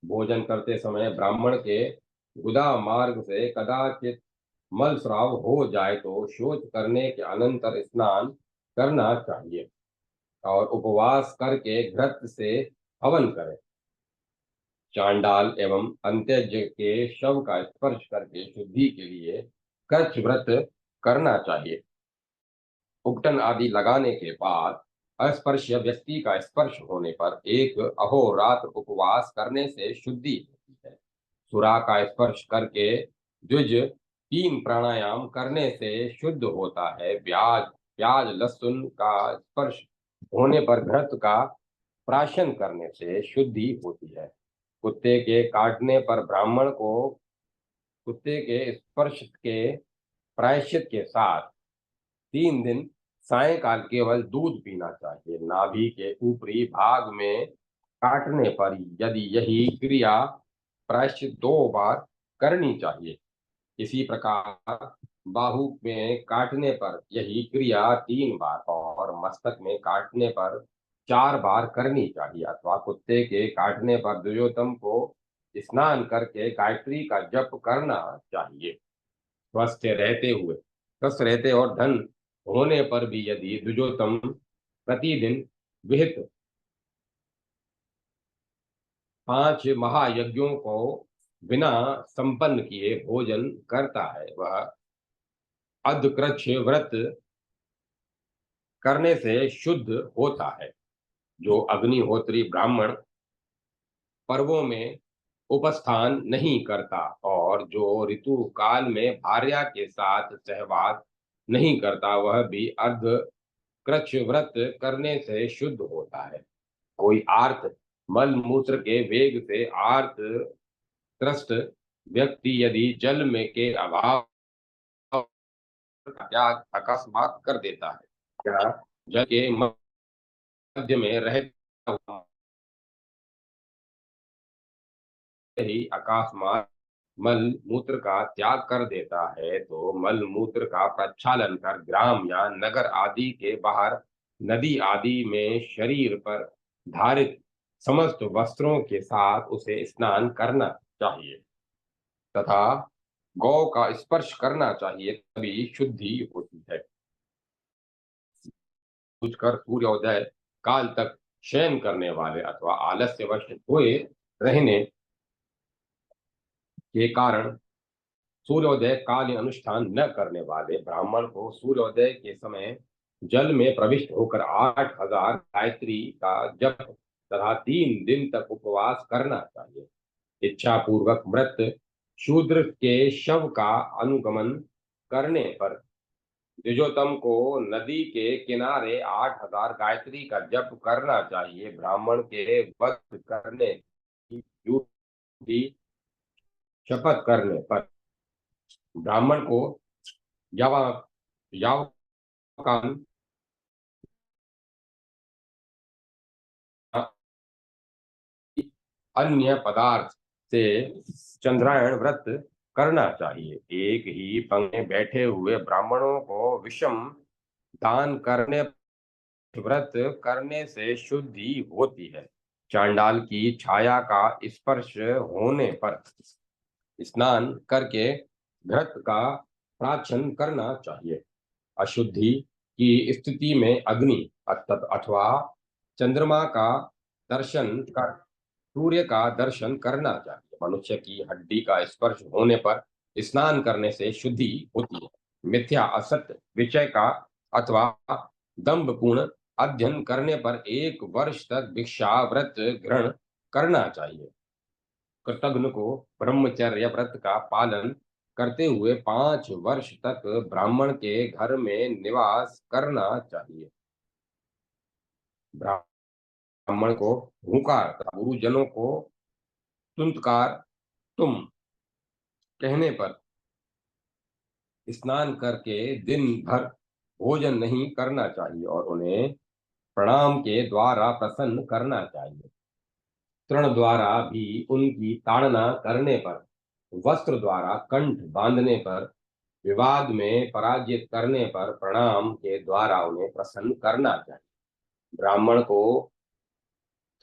भोजन करते समय ब्राह्मण के गुदा मार्ग से कदाचित मलस्राव हो जाए तो शौच करने के अनंतर स्नान करना चाहिए और उपवास करके घृत से हवन करें। चांडाल एवं अंत्यज के शव का स्पर्श करके शुद्धि के लिए कच्छ व्रत करना चाहिए। उपटन आदि लगाने के बाद अस्पर्श्य व्यक्ति का स्पर्श होने पर एक अहोरात्र उपवास करने से शुद्धि होती है। सुरा का स्पर्श करके द्विज 3 प्राणायाम करने से शुद्ध होता है। प्याज प्याज लहसुन का स्पर्श होने पर घृत का प्राशन करने से शुद्धि होती है। कुत्ते के काटने पर ब्राह्मण को कुत्ते के स्पर्श के प्रायश्चित के साथ 3 दिन सायंकाल केवल दूध पीना चाहिए। नाभि के ऊपरी भाग में काटने पर यदि यही क्रिया प्रायश्चित 2 बार करनी चाहिए। इसी प्रकार बाहु में काटने पर यही क्रिया 3 बार और मस्तक में काटने पर 4 बार करनी चाहिए। अथवा कुत्ते के काटने पर दुर्योधन को स्नान करके गायत्री का जप करना चाहिए। स्वस्थ रहते और धन होने पर भी यदि द्विजोतम प्रतिदिन विहित 5 महायज्ञों को बिना संपन्न किए भोजन करता है, वह अधकृच्छ व्रत करने से शुद्ध होता है। जो अग्निहोत्री ब्राह्मण पर्वों में उपस्थान नहीं करता और जो ऋतु काल में भार्या के साथ सहवास नहीं करता, वह भी अर्ध कृच्छ व्रत करने से शुद्ध होता है। कोई आर्त मल मूत्र के वेग से आर्त त्रस्त व्यक्ति यदि जल में के अभाव का त्याग अकस्मात कर देता है, क्या जल के मध्य में रहता हुआ ही अकस्मात मल मूत्र का त्याग कर देता है तो मल मूत्र का प्रक्षालन कर ग्राम या नगर आदि के बाहर नदी आदि में शरीर पर धारित समस्त वस्त्रों के साथ उसे स्नान करना चाहिए तथा गौ का स्पर्श करना चाहिए, तभी शुद्धि होती है। पूछकर सूर्योदय काल तक शयन करने वाले अथवा आलस्यवश सोए रहने के कारण सूर्योदय कालीन अनुष्ठान न करने वाले ब्राह्मण को सूर्योदय के समय जल में प्रविष्ट होकर 8000 गायत्री का जप तथा 3 दिन तक उपवास करना चाहिए। इच्छा पूर्वक मृत शूद्र के शव का अनुगमन करने पर द्विजोतम को नदी के किनारे 8000 गायत्री का जप करना चाहिए। ब्राह्मण के वध करने की झूठी शपथ करने पर ब्राह्मण को यावा यावकान अन्य पदार्थ से चंद्रायण व्रत करना चाहिए। एक ही पंक्ति में बैठे हुए ब्राह्मणों को विषम दान करने व्रत करने से शुद्धि होती है। चांडाल की छाया का स्पर्श होने पर स्नान करके घृत का प्राशन करना चाहिए। अशुद्धि की स्थिति में अग्नि अथवा चंद्रमा का दर्शन कर सूर्य का दर्शन करना चाहिए। मनुष्य की हड्डी का स्पर्श होने पर स्नान करने से शुद्धि होती है। मिथ्या असत्य विषय का अथवा दंभपूर्ण अध्ययन करने पर 1 वर्ष तक भिक्षा व्रत ग्रहण करना चाहिए। कृतघ्न को ब्रह्मचर्य व्रत का पालन करते हुए 5 वर्ष तक ब्राह्मण के घर में निवास करना चाहिए। ब्राह्मण को हुंकार तथा गुरुजनों को तुंतकार तुम कहने पर स्नान करके दिन भर भोजन नहीं करना चाहिए और उन्हें प्रणाम के द्वारा प्रसन्न करना चाहिए। तृण द्वारा भी उनकी ताड़ना करने पर, वस्त्र द्वारा कंठ बांधने पर, विवाद में पराजित करने पर प्रणाम के द्वारा उन्हें प्रसन्न करना चाहिए। ब्राह्मण को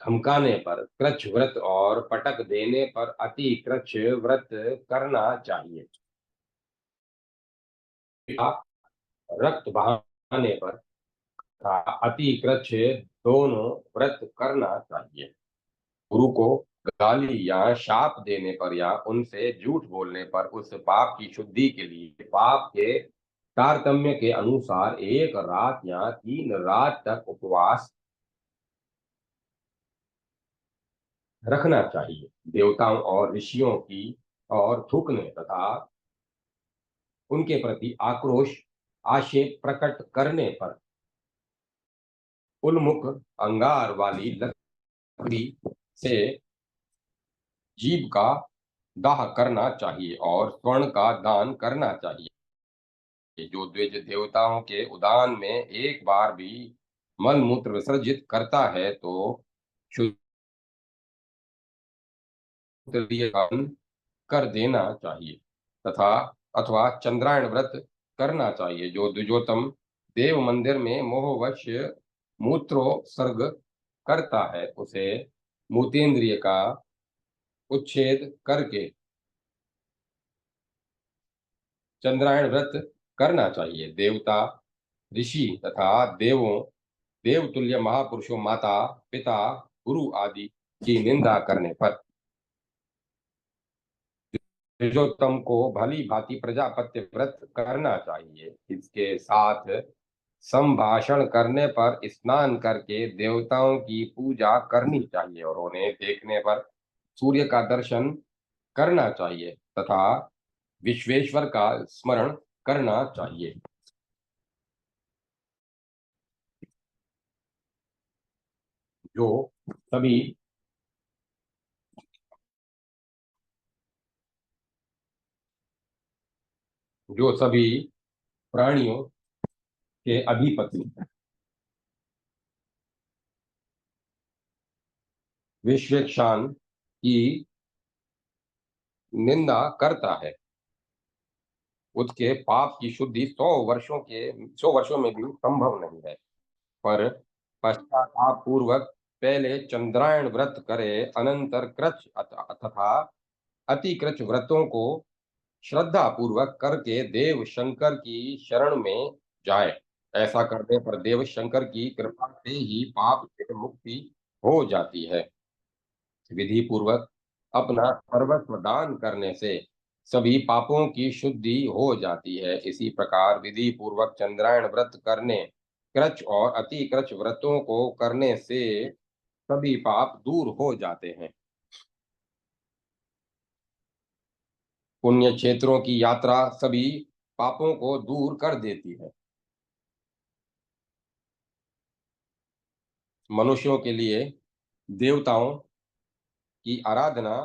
धमकाने पर, कृच्छ व्रत और पटक देने पर अति कृच्छ व्रत करना चाहिए। रक्त बहाने पर तथा अति कृच्छ दोनों व्रत करना चाहिए। गुरु को गाली या शाप देने पर या उनसे झूठ बोलने पर उस पाप की शुद्धि के लिए पाप के तारतम्य के अनुसार 1 रात या 3 रात तक उपवास रखना चाहिए। देवताओं और ऋषियों की और थूकने तथा उनके प्रति आक्रोश आक्षेप प्रकट करने पर उन्मुख अंगार वाली लकड़ी से जीभ का दाह करना चाहिए और स्वर्ण का दान करना चाहिए। जो द्विज देवताओं के उदान में एक बार भी मल मूत्र विसर्जित करता है तो शुद्ध कर देना चाहिए तथा अथवा चंद्रायण व्रत करना चाहिए। जो द्विजोतम देव मंदिर में मोहवश मूत्रोत्सर्ग करता है उसे मूतेंद्रिय का उच्छेद करके चंद्रायण व्रत करना चाहिए। देवता, ऋषि तथा देवतुल्य महापुरुषों, माता, पिता, गुरु आदि की निंदा करने पर द्विजोत्तम को भली भांति प्रजापत्य व्रत करना चाहिए। इसके साथ संभाषण करने पर स्नान करके देवताओं की पूजा करनी चाहिए और उन्हें देखने पर सूर्य का दर्शन करना चाहिए तथा विश्वेश्वर का स्मरण करना चाहिए। जो सभी जो सभी प्राणियों के अधिपति विश्वेक्षान की निंदा करता है उसके पाप की शुद्धि 100 वर्षों में भी संभव नहीं है। पर पश्चाताप पूर्वक पहले चंद्रायण व्रत करे, अनंतर कृच्छ तथा अति कृच्छ व्रतों को श्रद्धा पूर्वक करके देव शंकर की शरण में जाए। ऐसा करने पर देव शंकर की कृपा से ही पाप से मुक्ति हो जाती है। विधि पूर्वक अपना सर्वस्व दान करने से सभी पापों की शुद्धि हो जाती है। इसी प्रकार विधि पूर्वक चंद्रायण व्रत करने, कृच्छ और अति कृच्छ व्रतों को करने से सभी पाप दूर हो जाते हैं। पुण्य क्षेत्रों की यात्रा सभी पापों को दूर कर देती है। मनुष्यों के लिए देवताओं की आराधना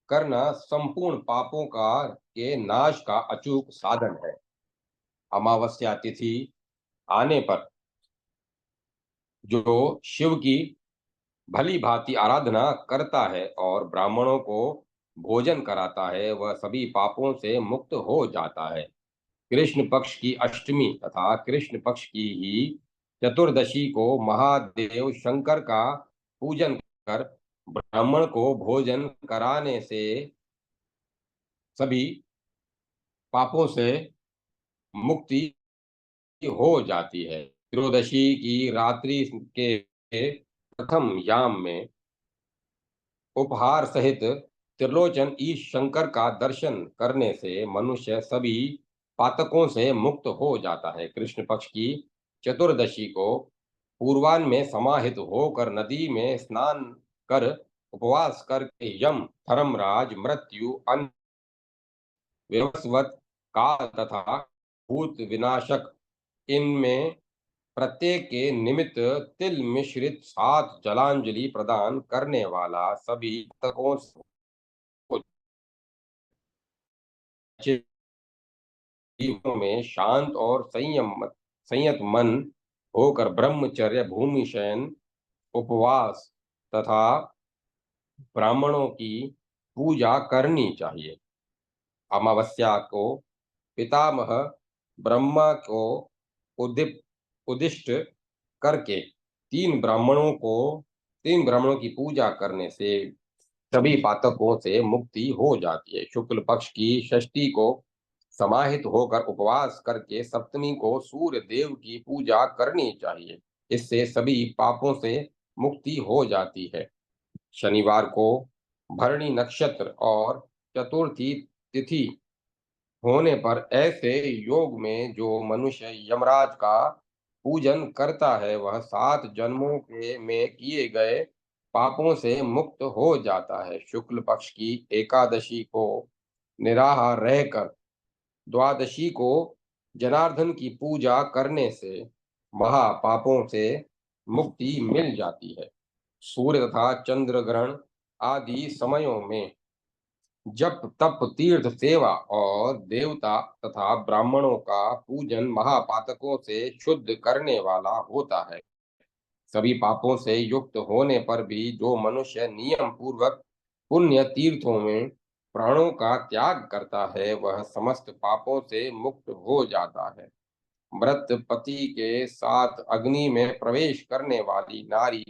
करना संपूर्ण पापों का के नाश का अचूक साधन है। अमावस्या तिथि आने पर जो शिव की भली भांति आराधना करता है और ब्राह्मणों को भोजन कराता है वह सभी पापों से मुक्त हो जाता है। कृष्ण पक्ष की अष्टमी तथा कृष्ण पक्ष की ही चतुर्दशी को महादेव शंकर का पूजन कर ब्राह्मण को भोजन कराने से सभी पापों से मुक्ति हो जाती है। त्रयोदशी की रात्रि के प्रथम याम में उपहार सहित त्रिलोचन ईश शंकर का दर्शन करने से मनुष्य सभी पातकों से मुक्त हो जाता है। कृष्ण पक्ष की चतुर्दशी को पूर्वाह्न में समाहित होकर नदी में स्नान कर उपवास करके यम, धर्मराज, मृत्यु, अन्न, व्यवस्वत, काल तथा भूत विनाशक, इनमें प्रत्येक के निमित्त तिल मिश्रित 7 जलांजलि प्रदान करने वाला सभी तकों को जीवों में शांत और संयत मन होकर ब्रह्मचर्य, भूमि शयन, उपवास तथा ब्राह्मणों की पूजा करनी चाहिए। अमावस्या को पितामह ब्रह्मा को उदिप उदिष्ट करके तीन ब्राह्मणों की पूजा करने से सभी पातकों से मुक्ति हो जाती है। शुक्ल पक्ष की षष्ठी को समाहित होकर उपवास करके सप्तमी को सूर्य देव की पूजा करनी चाहिए। इससे सभी पापों से मुक्ति हो जाती है। शनिवार को भरणी नक्षत्र और चतुर्थी तिथि होने पर ऐसे योग में जो मनुष्य यमराज का पूजन करता है वह 7 जन्मों के में किए गए पापों से मुक्त हो जाता है। शुक्ल पक्ष की एकादशी को निराहार रहकर द्वादशी को जनार्दन की पूजा करने से महापापों से मुक्ति मिल जाती है। सूर्य तथा चंद्र ग्रहण आदि समयों में जप, तप, तीर्थ सेवा और देवता तथा ब्राह्मणों का पूजन महापातकों से शुद्ध करने वाला होता है। सभी पापों से युक्त होने पर भी जो मनुष्य नियम पूर्वक पुण्य तीर्थों में प्राणों का त्याग करता है वह समस्त पापों से मुक्त हो जाता है। मृत पति के साथ अग्नि में प्रवेश करने वाली नारी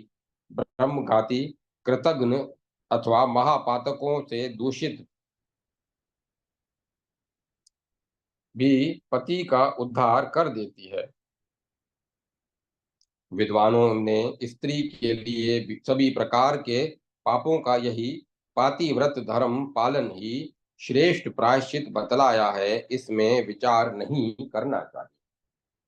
ब्रह्मघाती, कृतघ्न अथवा महापातकों से दूषित भी पति का उद्धार कर देती है। विद्वानों ने स्त्री के लिए सभी प्रकार के पापों का यही पातिव्रत धर्म पालन ही श्रेष्ठ प्रायश्चित बतलाया है। इसमें विचार नहीं करना चाहिए।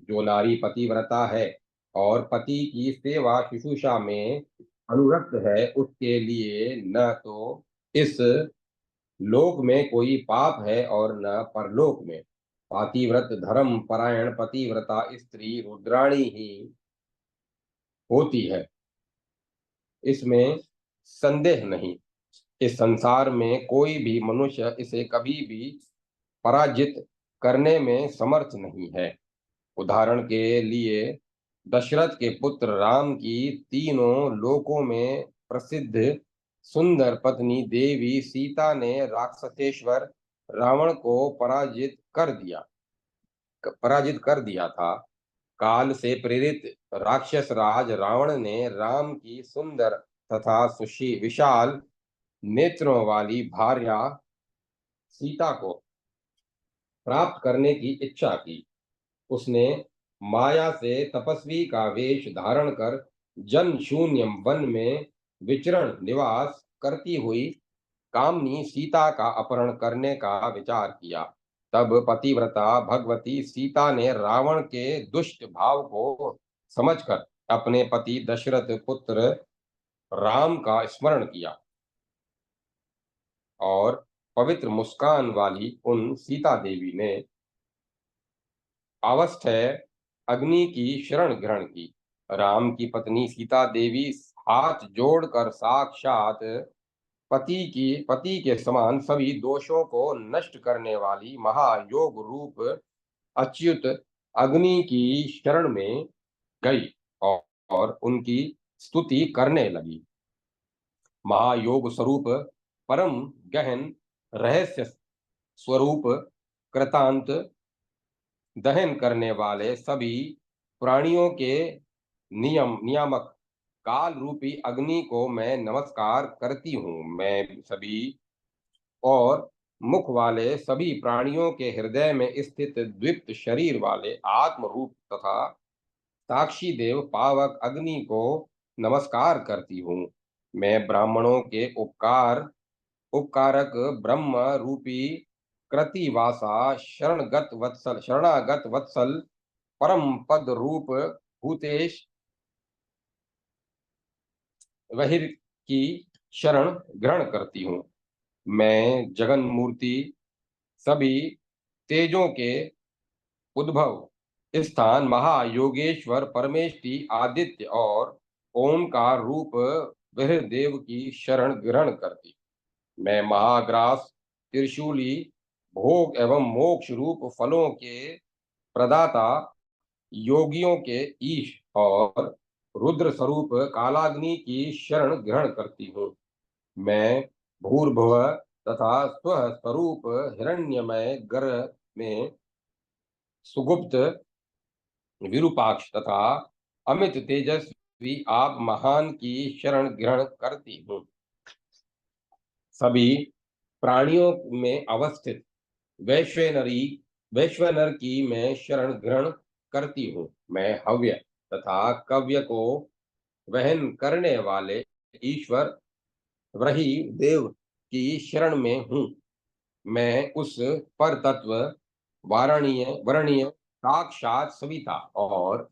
जो नारी पतिव्रता है और पति की सेवा शुश्रूषा में अनुरक्त है उसके लिए न तो इस लोक में कोई पाप है और न परलोक में। पातिव्रत धर्म परायण पतिव्रता स्त्री रुद्राणी ही होती है, इसमें संदेह नहीं। इस संसार में कोई भी मनुष्य इसे कभी भी पराजित करने में समर्थ नहीं है। उदाहरण के लिए दशरथ के पुत्र राम की तीनों लोकों में प्रसिद्ध सुंदर पत्नी देवी सीता ने राक्षसेश्वर रावण को पराजित कर दिया था। काल से प्रेरित राक्षस राज रावण ने राम की सुंदर तथा सुशी विशाल नेत्रों वाली भार्या सीता को प्राप्त करने की इच्छा की। उसने माया से तपस्वी का वेश धारण कर जन शून्य वन में विचरण निवास करती हुई कामनी सीता का अपहरण करने का विचार किया। तब पतिव्रता भगवती सीता ने रावण के दुष्ट भाव को समझकर अपने पति दशरथ पुत्र राम का स्मरण किया और पवित्र मुस्कान वाली उन सीता देवी ने अवस्थे अग्नि की शरण ग्रहण की। राम की पत्नी सीता देवी हाथ जोड़कर साक्षात पति के समान सभी दोषों को नष्ट करने वाली महायोग रूप अच्युत अग्नि की शरण में गई और उनकी स्तुति करने लगी। महायोग स्वरूप परम गहन रहस्य स्वरूप कृतांत दहन करने वाले सभी प्राणियों के नियामक काल रूपी अग्नि को मैं नमस्कार करती हूँ। मैं सभी और मुख वाले सभी प्राणियों के हृदय में स्थित द्विप्त शरीर वाले आत्म रूप तथा साक्षी देव पावक अग्नि को नमस्कार करती हूँ। मैं ब्राह्मणों के उपकारक ब्रह्म रूपी कृतिवासा शरणागत वत्सल परम पद रूप भूतेश वहिर की शरण ग्रहण करती हूँ। मैं जगन मूर्ति, सभी तेजों के उद्भव स्थान, महायोगेश्वर, परमेष्टि, आदित्य और ओमकार रूप देव की शरण ग्रहण करती। मैं महाग्रास, त्रिशूली, भोग एवं मोक्ष रूप फलों के प्रदाता, योगियों के ईश और रुद्र स्वरूप कालाग्नि की शरण ग्रहण करती हूँ। मैं भूर्भुव तथा स्व स्वरूप हिरण्यमय गर्भ में सुगुप्त, विरूपाक्ष तथा अमित तेजस्वी आप महान की शरण ग्रहण करती हूँ। सभी प्राणियों में अवस्थित वैश्वनरी वैश्वनर की मैं शरण ग्रहण करती हूँ। मैं हव्य तथा कव्य को वहन करने वाले ईश्वर वही देव की शरण में हूँ। मैं उस पर तत्व वारणीय वर्णीय साक्षात सविता और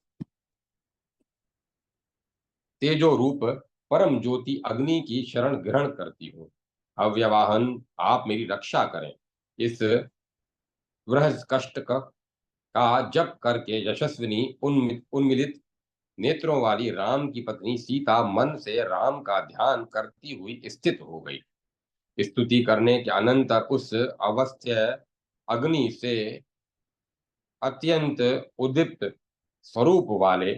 तेजो रूप परम ज्योति अग्नि की शरण ग्रहण करती हूँ। अव्यवाहन, आप मेरी रक्षा करें। इस वृहद कष्ट का जप करके यशस्विनी उन्मिलित नेत्रों वाली राम की पत्नी सीता मन से राम का ध्यान करती हुई स्थित हो गई। स्तुति करने के अनंतर उस अवस्थ्य अग्नि से अत्यंत उद्दीप्त स्वरूप वाले,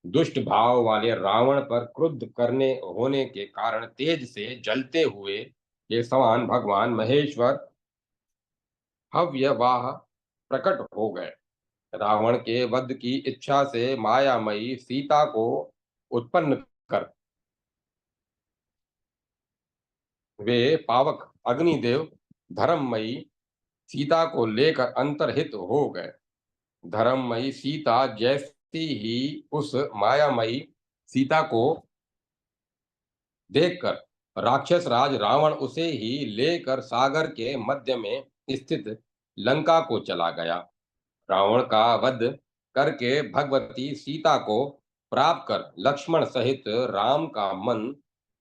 दुष्ट भाव वाले रावण पर क्रुद्ध करने होने के कारण तेज से जलते हुए के समान भगवान महेश्वर हव्यवाह प्रकट हो गए। रावण के वध की इच्छा से मायामयी सीता को उत्पन्न कर वे पावक अग्निदेव धर्ममयी सीता को लेकर अंतर्हित हो गए। धर्ममयी सीता जैसी ही उस मायामयी सीता को देखकर राक्षस राज रावण उसे ही लेकर सागर के मध्य में स्थित लंका को चला गया। रावण का वध करके भगवती सीता को प्राप्त कर लक्ष्मण सहित राम का मन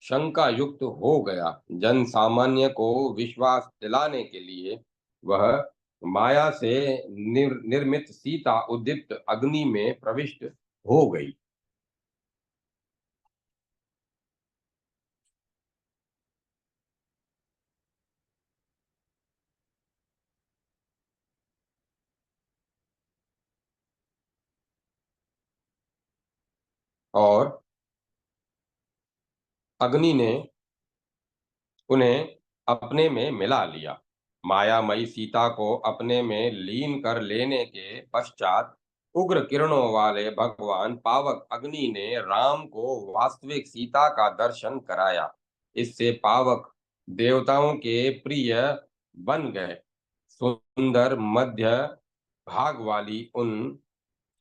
शंका युक्त हो गया। जन सामान्य को विश्वास दिलाने के लिए वह माया से निर्मित सीता उद्दीप्त अग्नि में प्रविष्ट हो गई। और अग्नि ने उन्हें अपने में मिला लिया। मायामयी सीता को अपने में लीन कर लेने के पश्चात उग्र किरणों वाले भगवान पावक अग्नि ने राम को वास्तविक सीता का दर्शन कराया। इससे पावक देवताओं के प्रिय बन गए। सुंदर मध्य भाग वाली उन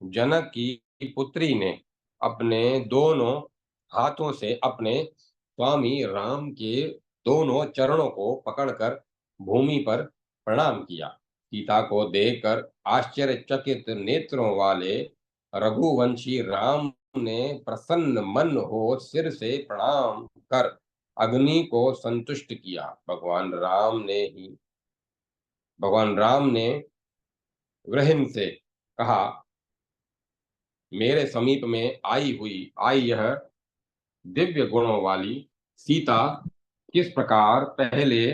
जनक की पुत्री ने अपने दोनों हाथों से अपने स्वामी राम के दोनों चरणों को पकड़कर भूमि पर प्रणाम किया। सीता को देखकर आश्चर्यचकित नेत्रों वाले रघुवंशी राम ने प्रसन्न मन हो सिर से प्रणाम कर अग्नि को संतुष्ट किया। भगवान राम ने वृहन से कहा, मेरे समीप में आई यह दिव्य गुणों वाली सीता किस प्रकार पहले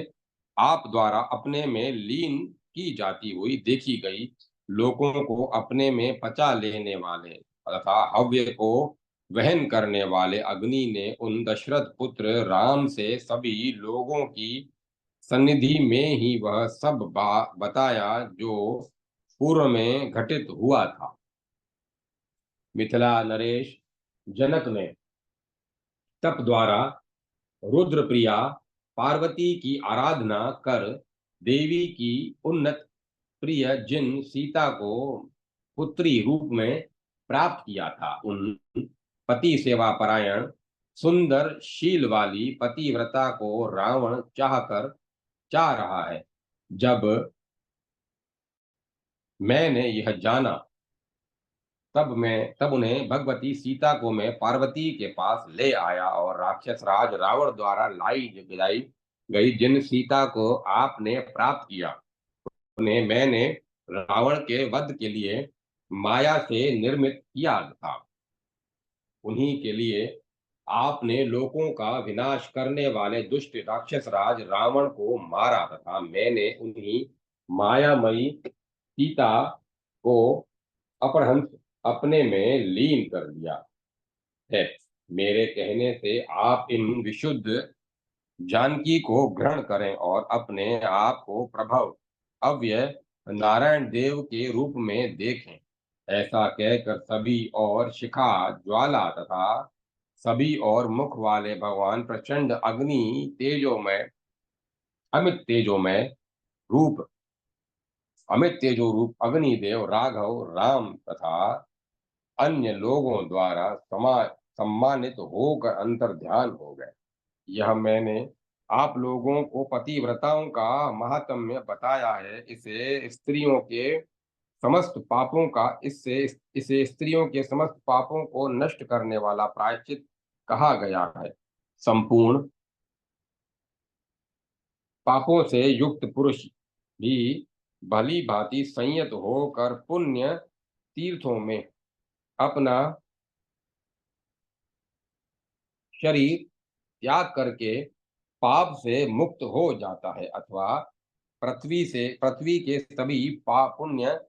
आप द्वारा अपने में लीन की जाती हुई देखी गई, लोगों को अपने में पचा लेने वाले तथा हव्य को वहन करने वाले अग्नि ने उन दशरथ पुत्र राम से सभी लोगों की सन्निधि में ही वह सब बताया जो पूर्व में घटित हुआ था। मिथिला नरेश जनक ने तप द्वारा रुद्रप्रिया पार्वती की आराधना कर देवी की उन्नत प्रिय जिन सीता को पुत्री रूप में प्राप्त किया था, उन पति सेवा परायण सुंदर शील वाली पतिव्रता को रावण चाह रहा है। जब मैंने यह जाना तब उन्हें भगवती सीता को मैं पार्वती के पास ले आया और राक्षस राज रावण द्वारा लाई गई जिन सीता को आपने प्राप्त किया, उन्हें मैंने रावण के वध के लिए माया से निर्मित किया था। उन्हीं के लिए आपने लोगों का विनाश करने वाले दुष्ट राक्षस राज रावण को मारा तथा मैंने उन्हीं मायामयी सीता को अपहंस अपने में लीन कर दिया है। मेरे कहने से आप इन विशुद्ध जानकी को ग्रहण करें और अपने आप को प्रभव अव्यय नारायण देव के रूप में देखें। ऐसा कहकर सभी और शिखा ज्वाला तथा सभी और मुख वाले भगवान प्रचंड अमित तेजोमय रूप अमित तेजो रूप अग्निदेव राघव राम तथा अन्य लोगों द्वारा सम्मानित होकर अंतर्ध्यान हो गए। यह मैंने आप लोगों को पतिव्रताओं का महात्म्य बताया है। इसे स्त्रियों के समस्त पापों को नष्ट करने वाला प्रायश्चित कहा गया है। संपूर्ण पापों से युक्त पुरुष भी भली भांति संयत होकर पुण्य तीर्थों में अपना शरीर त्याग करके पाप से मुक्त हो जाता है अथवा पृथ्वी के सभी पाप पुण्य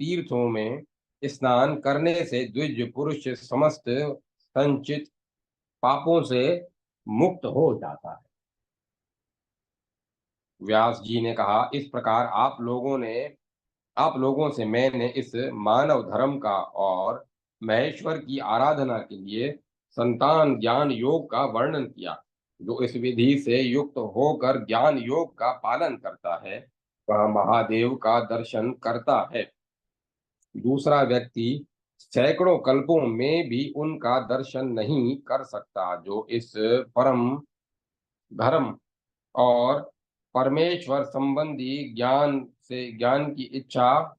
तीर्थों में स्नान करने से द्विज पुरुष समस्त संचित पापों से मुक्त हो जाता है। व्यास जी ने कहा, इस प्रकार आप लोगों से मैंने इस मानव धर्म का और महेश्वर की आराधना के लिए संतान ज्ञान योग का वर्णन किया। जो इस विधि से युक्त होकर ज्ञान योग का पालन करता है वह महादेव का दर्शन करता है। दूसरा व्यक्ति सैकड़ों कल्पों में भी उनका दर्शन नहीं कर सकता। जो इस परम धर्म और परमेश्वर संबंधी ज्ञान की इच्छा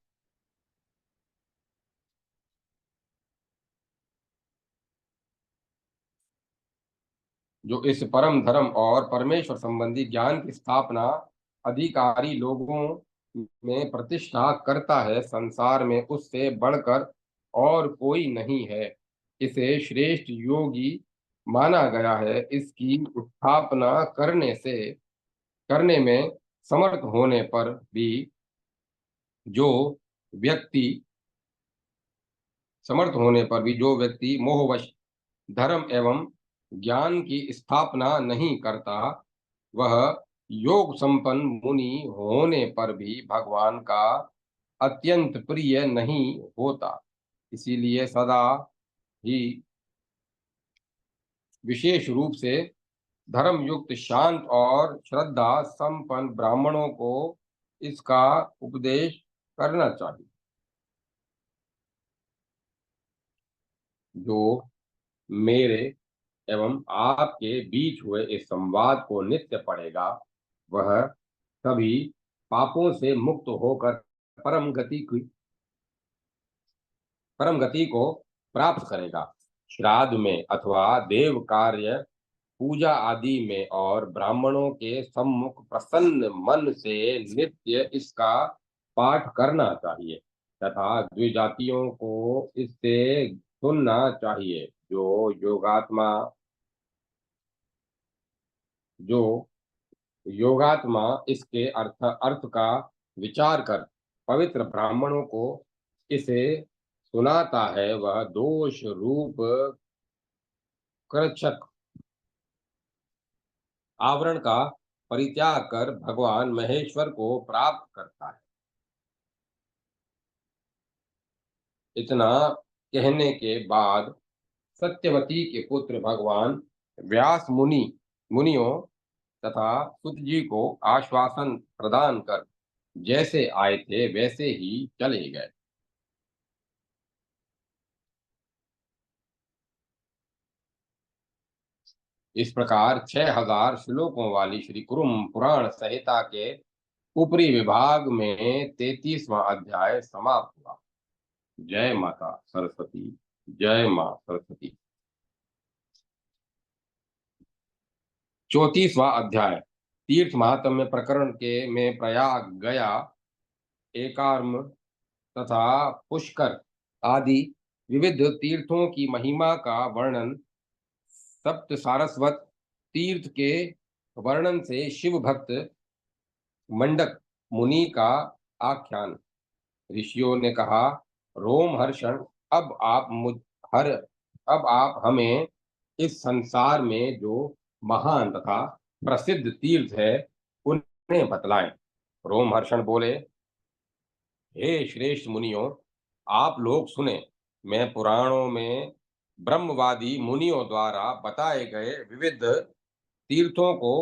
जो इस परम धर्म और परमेश्वर संबंधी ज्ञान की स्थापना अधिकारी लोगों में प्रतिष्ठा करता है, संसार में उससे बढ़कर और कोई नहीं है। इसे श्रेष्ठ योगी माना गया है। इसकी स्थापना करने में समर्थ होने पर भी जो व्यक्ति जो व्यक्ति मोहवश धर्म एवं ज्ञान की स्थापना नहीं करता, वह योग संपन्न मुनि होने पर भी भगवान का अत्यंत प्रिय नहीं होता। इसीलिए सदा ही विशेष रूप से धर्म युक्त शांत और श्रद्धा संपन्न ब्राह्मणों को इसका उपदेश करना चाहिए। जो मेरे एवं आपके बीच हुए इस संवाद को नित्य पढ़ेगा वह सभी पापों से मुक्त होकर परम गति को प्राप्त करेगा। श्राद्ध में अथवा देव कार्य पूजा आदि में और ब्राह्मणों के सम्मुख प्रसन्न मन से नित्य इसका पाठ करना चाहिए तथा द्विजातियों को इससे सुनना चाहिए। जो योगात्मा इसके अर्थ का विचार कर पवित्र ब्राह्मणों को इसे सुनाता है वह दोष रूप कृच्छक आवरण का परित्याग कर भगवान महेश्वर को प्राप्त करता है। इतना कहने के बाद सत्यवती के पुत्र भगवान व्यास मुनियों तथा सुत जी को आश्वासन प्रदान कर जैसे आए थे वैसे ही चले गए। इस प्रकार 6000 श्लोकों वाली श्री कुरुम पुराण संहिता के ऊपरी विभाग में 33वां अध्याय समाप्त हुआ। जय माता सरस्वती। जय मां सरस्वती। 34वां अध्याय। तीर्थ महात्म्य प्रकरण के में प्रयाग, गया, एकार्म तथा पुष्कर आदि विविध तीर्थों की महिमा का वर्णन, सप्त सारस्वत तीर्थ के वर्णन से शिव भक्त मंडक मुनि का आख्यान। ऋषियों ने कहा, रोमहर्षण, अब आप मुझ हर अब आप हमें इस संसार में जो महान तथा प्रसिद्ध तीर्थ है उन्हें बतलाएं। रोमहर्षण बोले, हे श्रेष्ठ मुनियों, आप लोग सुने। मैं पुराणों में ब्रह्मवादी मुनियों द्वारा बताए गए विविध तीर्थों को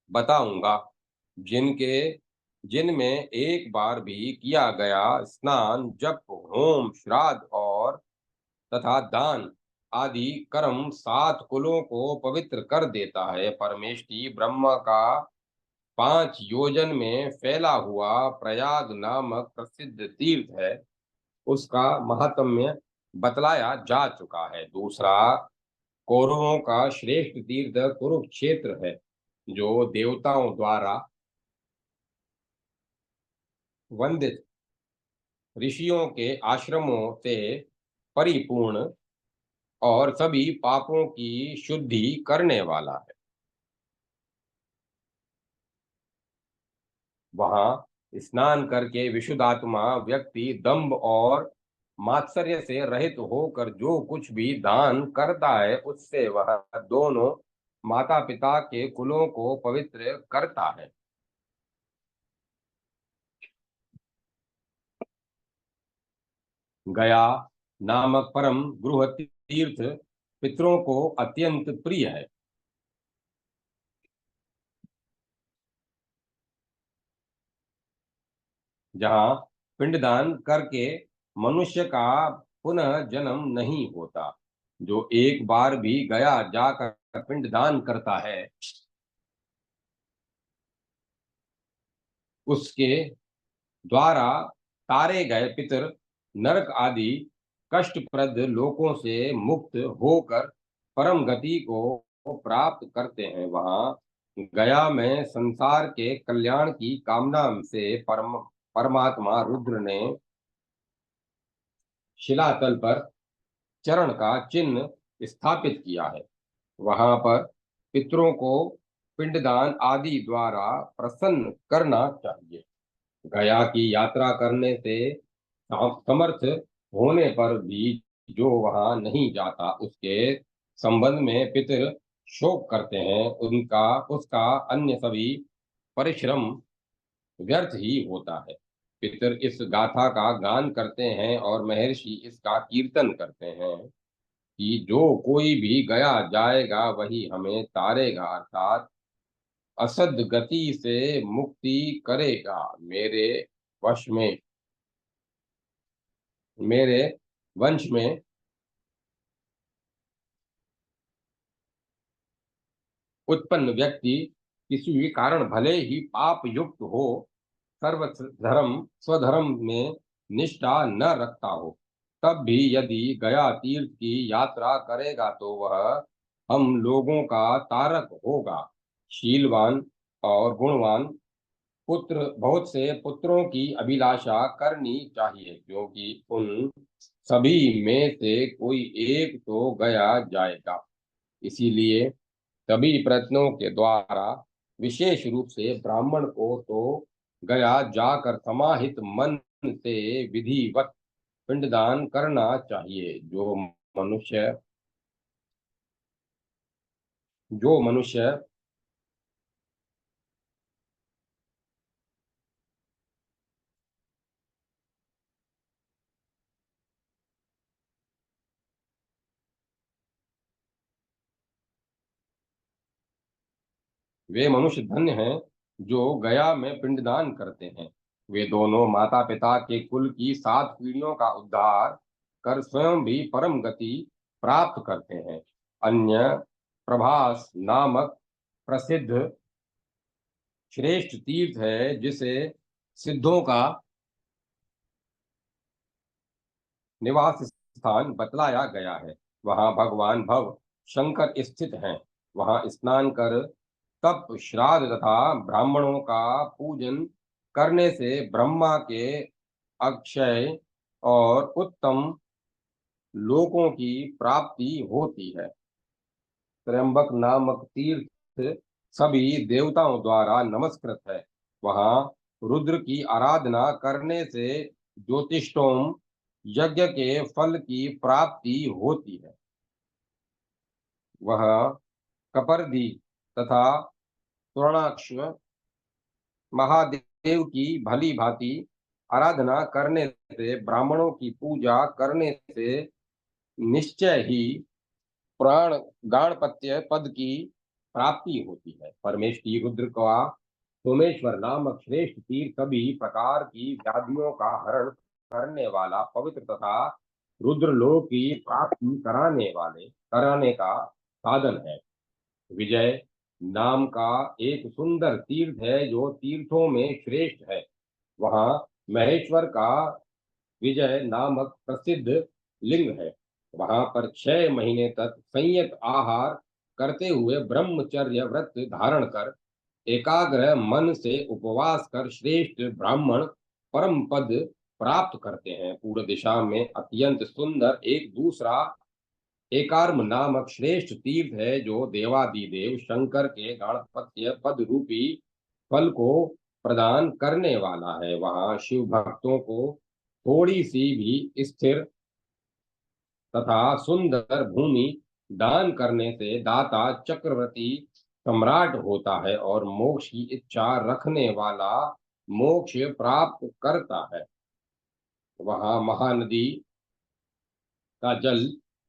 बताऊंगा, जिनके जिनमें एक बार भी किया गया स्नान, जप, होम, श्राद्ध और तथा दान आदि कर्म 7 कुलों को पवित्र कर देता है। परमेष्टि ब्रह्म का 5 योजन में फैला हुआ प्रयाग नामक प्रसिद्ध तीर्थ है, उसका महात्म्य बतलाया जा चुका है। दूसरा, कौरवों का श्रेष्ठ तीर्थ कुरुक्षेत्र है, जो देवताओं द्वारा वंदित ऋषियों के आश्रमों से परिपूर्ण और सभी पापों की शुद्धि करने वाला है। वहां स्नान करके विशुद्धात्मा व्यक्ति दंभ और मात्सर्य से रहित होकर जो कुछ भी दान करता है, उससे वह दोनों माता पिता के कुलों को पवित्र करता है। गया नामक परम गृह तीर्थ पितरों को अत्यंत प्रिय है। जहाँ पिंडदान करके मनुष्य का पुनः जन्म नहीं होता। जो एक बार भी गया जाकर पिंडदान करता है, उसके द्वारा तारे गए पितर नरक आदि कष्टप्रद लोकों से मुक्त होकर परम गति को प्राप्त करते हैं। वहां गया में संसार के कल्याण की कामना से परमात्मा रुद्र ने शिलातल पर चरण का चिन्ह स्थापित किया है। वहां पर पितरों को पिंडदान आदि द्वारा प्रसन्न करना चाहिए। गया की यात्रा करने से समर्थ होने पर भी जो वहां नहीं जाता, उसके संबंध में पितर शोक करते हैं। उनका उसका अन्य सभी परिश्रम व्यर्थ ही होता है। पितर इस गाथा का गान करते हैं और महर्षि इसका कीर्तन करते हैं कि जो कोई भी गया जाएगा वही हमें तारेगा, अर्थात असद गति से मुक्ति करेगा। वश में मेरे वंश में उत्पन्न व्यक्ति किसी भी कारण भले ही पाप युक्त हो, सर्वधर्म स्वधर्म में निष्ठा न रखता हो, तब भी यदि गया तीर्थ की यात्रा करेगा तो वह हम लोगों का तारक होगा। शीलवान और गुणवान पुत्र बहुत से पुत्रों की अभिलाषा करनी चाहिए, क्योंकि उन सभी में से कोई एक तो गया जाएगा। इसीलिए सभी प्रयत्नों के द्वारा विशेष रूप से ब्राह्मण को तो गया जाकर समाहित मन से विधिवत पिंडदान करना चाहिए। मनुष्य जो मनुष्य वे मनुष्य धन्य हैं जो गया में पिंडदान करते हैं। वे दोनों माता पिता के कुल की 7 पीढ़ियों का उद्धार कर स्वयं भी परम गति प्राप्त करते हैं। अन्य प्रभास नामक प्रसिद्ध श्रेष्ठ तीर्थ है, जिसे सिद्धों का निवास स्थान बतलाया गया है। वहां भगवान भव शंकर स्थित हैं। वहां स्नान कर तप, श्राद्ध तथा ब्राह्मणों का पूजन करने से ब्रह्मा के अक्षय और उत्तम लोकों की प्राप्ति होती है। त्र्यंबक नामक तीर्थ सभी देवताओं द्वारा नमस्कृत है। वहां रुद्र की आराधना करने से ज्योतिषोम यज्ञ के फल की प्राप्ति होती है। वह कपर्दी तथा स्वर्णाक्ष महादेव की भली भांति आराधना करने से, ब्राह्मणों की पूजा करने से निश्चय ही प्राण गाणपत्य पद की प्राप्ति होती है। परमेष्टि रुद्र का सोमेश्वर नामक श्रेष्ठ तीर्थ सभी प्रकार की व्याधियों का हरण करने वाला पवित्र तथा रुद्रलोक की प्राप्ति कराने का साधन है। विजय नाम का एक सुंदर तीर्थ है जो तीर्थों में श्रेष्ठ है। वहां महेश्वर का विजय नामक प्रसिद्ध लिंग है। वहां पर 6 महीने तक संयत आहार करते हुए ब्रह्मचर्य व्रत धारण कर एकाग्र मन से उपवास कर श्रेष्ठ ब्राह्मण परम पद प्राप्त करते हैं। पूर्व दिशा में अत्यंत सुंदर एक दूसरा एकार्म नामक श्रेष्ठ तीर्थ है जो देवादिदेव शंकर के गणपत्य पद रूपी फल को प्रदान करने वाला है। वहां शिव भक्तों को थोड़ी सी भी स्थिर तथा सुंदर भूमि दान करने से दाता चक्रवर्ती सम्राट होता है और मोक्ष की इच्छा रखने वाला मोक्ष प्राप्त करता है। वहां महानदी का जल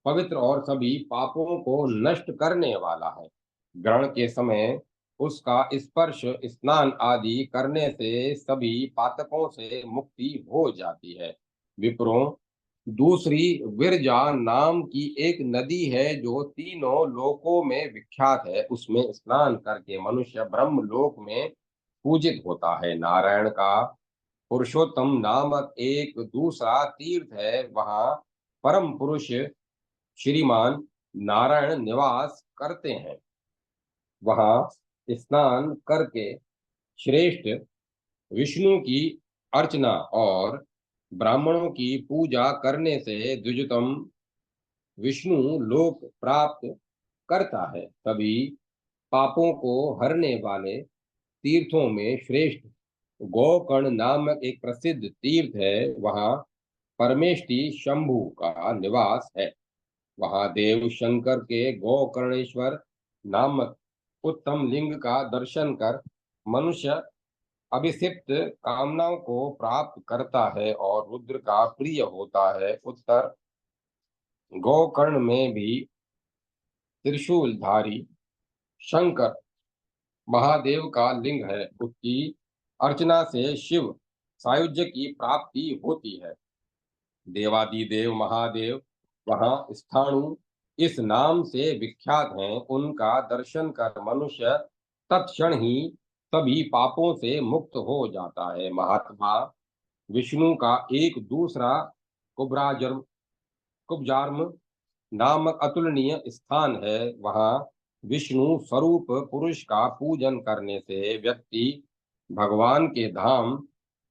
पवित्र और सभी पापों को नष्ट करने वाला है। ग्रहण के समय उसका स्पर्श, स्नान आदि करने से सभी पातकों से मुक्ति हो जाती है। विप्रों, दूसरी विरजा नाम की एक नदी है जो तीनों लोकों में विख्यात है। उसमें स्नान करके मनुष्य ब्रह्म लोक में पूजित होता है। नारायण का पुरुषोत्तम नामक एक दूसरा तीर्थ है। वहां परम पुरुष श्रीमान नारायण निवास करते हैं। वहां स्नान करके श्रेष्ठ विष्णु की अर्चना और ब्राह्मणों की पूजा करने से द्विजतम विष्णु लोक प्राप्त करता है। सभी पापों को हरने वाले तीर्थों में श्रेष्ठ गोकर्ण नामक एक प्रसिद्ध तीर्थ है। वहां परमेष्टि शंभु का निवास है। वहां देव शंकर के गोकर्णेश्वर नामक उत्तम लिंग का दर्शन कर मनुष्य अभिषिक्त कामनाओं को प्राप्त करता है और रुद्र का प्रिय होता है। उत्तर गोकर्ण में भी त्रिशूलधारी शंकर महादेव का लिंग है। उसकी अर्चना से शिव सायुज्य की प्राप्ति होती है। देवादिदेव महादेव वहां स्थाणु इस नाम से विख्यात हैं। उनका दर्शन कर मनुष्य तत्क्षण ही सभी पापों से मुक्त हो जाता है। महात्मा विष्णु का एक दूसरा कुब्राजर्म कुब्जार्म नामक अतुलनीय स्थान है। वहां विष्णु स्वरूप पुरुष का पूजन करने से व्यक्ति भगवान के धाम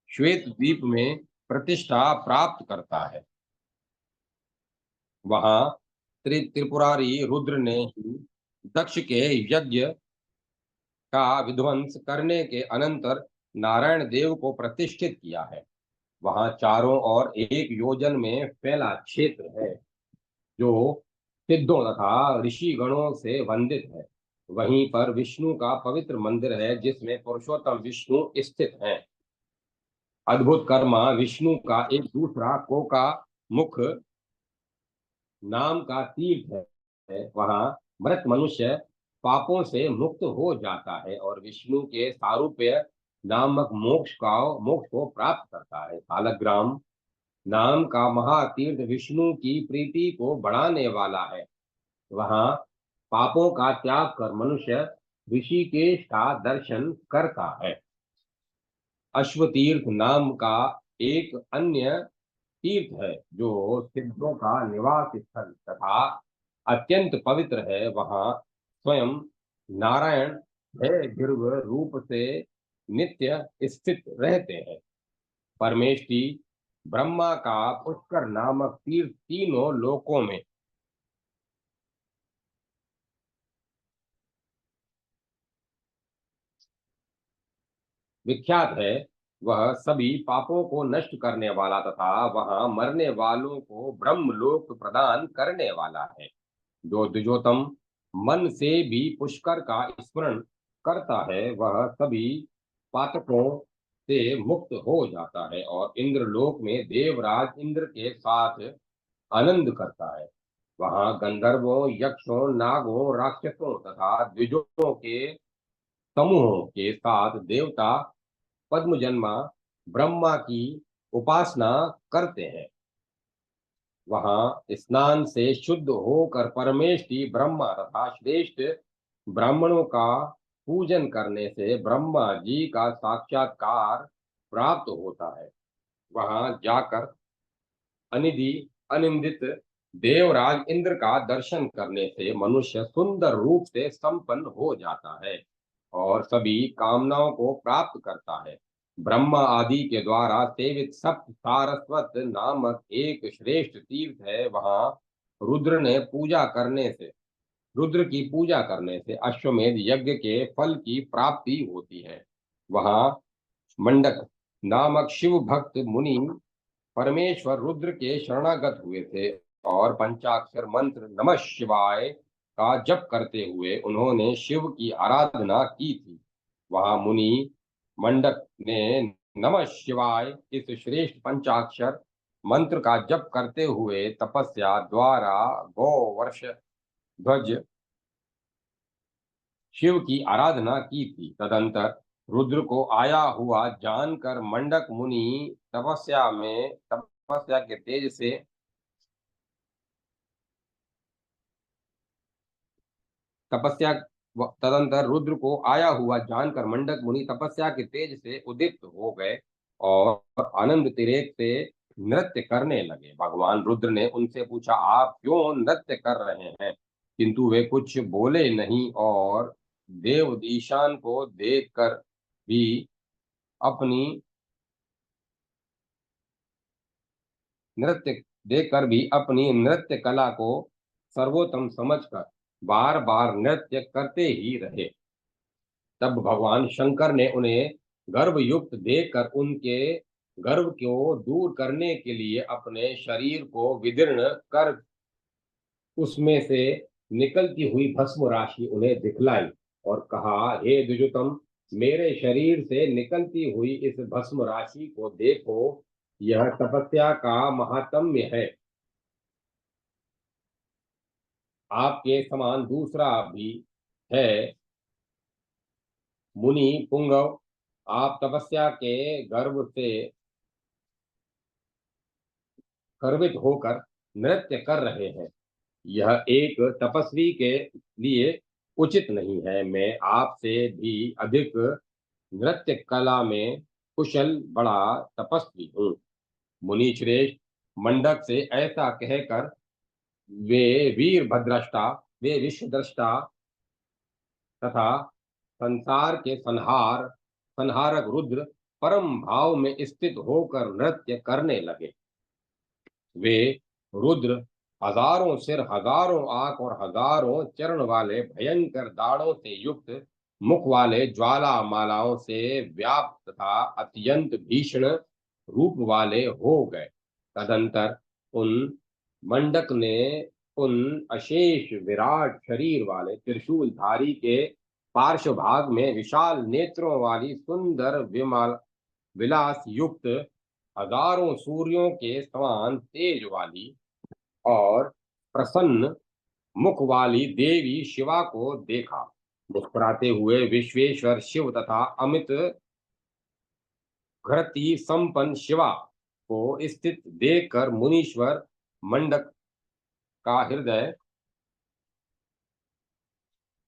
श्वेत द्वीप में प्रतिष्ठा प्राप्त करता है। वहां त्रिपुरारी रुद्र ने ही दक्ष के यज्ञ का विध्वंस करने के अनंतर नारायण देव को प्रतिष्ठित किया है। वहां चारों ओर 1 योजन में फैला क्षेत्र है जो सिद्धों तथा ऋषि गणों से वंदित है। वहीं पर विष्णु का पवित्र मंदिर है जिसमें पुरुषोत्तम विष्णु स्थित हैं। अद्भुत कर्मा विष्णु का एक दूसरा कोका मुख नाम का तीर्थ है। वहां मृत मनुष्य पापों से मुक्त हो जाता है और विष्णु के सारूप्य नामक मोक्ष को प्राप्त करता है। सालग्राम नाम का महातीर्थ विष्णु की प्रीति को बढ़ाने वाला है। वहां पापों का त्याग कर मनुष्य ऋषिकेश का दर्शन करता है। अश्वतीर्थ नाम का एक अन्य तीर्थ है, जो सिद्धों का निवास स्थल तथा अत्यंत पवित्र है। वहां स्वयं नारायण है गिर्व रूप से नित्य स्थित रहते हैं। परमेष्टि ब्रह्मा का पुष्कर नामक तीर्थ तीनों लोकों में विख्यात है। वह सभी पापों को नष्ट करने वाला तथा वहां मरने वालों को ब्रह्मलोक प्रदान करने वाला है। जो द्विजोतम मन से भी पुष्कर का स्मरण करता है, वह सभी पातकों से मुक्त हो जाता है और इंद्रलोक में देवराज इंद्र के साथ आनंद करता है। वहां गंधर्वों, यक्षों, नागों, राक्षसों तथा द्विजों के समूहों के साथ देवता पद्मजन्मा ब्रह्मा की उपासना करते हैं। वहां स्नान से शुद्ध होकर परमेष्टि ब्रह्मा तथा श्रेष्ठ ब्राह्मणों का पूजन करने से ब्रह्मा जी का साक्षात्कार प्राप्त होता है। वहां जाकर अनिधि अनिंदित देवराज इंद्र का दर्शन करने से मनुष्य सुंदर रूप से संपन्न हो जाता है और सभी कामनाओं को प्राप्त करता है। ब्रह्मा आदि के द्वारा सेवित सप्त सारस्वत नामक एक श्रेष्ठ तीर्थ है। वहां रुद्र ने पूजा करने से रुद्र की पूजा करने से अश्वमेध यज्ञ के फल की प्राप्ति होती है। वहां मंडक नामक शिव भक्त मुनि परमेश्वर रुद्र के शरणागत हुए थे और पंचाक्षर मंत्र नमः शिवाय का जप करते हुए उन्होंने शिव की आराधना की थी। वहां मुनि मंडक ने नमः शिवाय इस श्रेष्ठ पंचाक्षर मंत्र का जप करते हुए तपस्या द्वारा गौ वर्ष ध्वज शिव की आराधना की थी। तदंतर रुद्र को आया हुआ जानकर मंडक मुनि तपस्या के तेज से तपस्या तदंतर रुद्र को आया हुआ जानकर मंडक मुनि तपस्या के तेज से उदित हो गए और आनंद तिरेक से नृत्य करने लगे। भगवान रुद्र ने उनसे पूछा, आप क्यों नृत्य कर रहे हैं? किंतु वे कुछ बोले नहीं और देव ईशान को देखकर भी अपनी नृत्य अपनी नृत्य कला को सर्वोत्तम समझकर बार बार नृत्य करते ही रहे। तब भगवान शंकर ने उन्हें गर्भ युक्त देखकर उनके गर्भ को दूर करने के लिए अपने शरीर को विदीर्ण कर उसमें से निकलती हुई भस्म राशि उन्हें दिखलाई और कहा, हे द्विजोतम, मेरे शरीर से निकलती हुई इस भस्म राशि को देखो। यह तपस्या का महात्म्य है। आपके समान दूसरा भी है मुनि पुंगव। आप तपस्या के गर्भ से गर्वित होकर नृत्य कर रहे हैं। यह एक तपस्वी के लिए उचित नहीं है। मैं आपसे भी अधिक नृत्य कला में कुशल बड़ा तपस्वी हूँ। मुनि श्रेष्ठ मंडक से ऐसा कहकर वे वीर भद्रष्टा वे विश्वद्रष्टा तथा संसार के संहारक रुद्र परम भाव में स्थित होकर नृत्य करने लगे। वे रुद्र हजारों सिर, हजारों आंख और हजारों चरण वाले भयंकर दाढ़ों से युक्त मुख वाले ज्वाला मालाओं से व्याप्त तथा अत्यंत भीषण रूप वाले हो गए। तदंतर उन मंडक ने उन अशेष विराट शरीर वाले त्रिशूलधारी के पार्श्व भाग में विशाल नेत्रों वाली सुंदर विमल विलास युक्त हजारों सूर्यों के समान तेज वाली और प्रसन्न मुख वाली देवी शिवा को देखा। मुस्कुराते हुए विश्वेश्वर शिव तथा अमित घृति संपन्न शिवा को स्थित देखकर मुनीश्वर मंडक का हृदय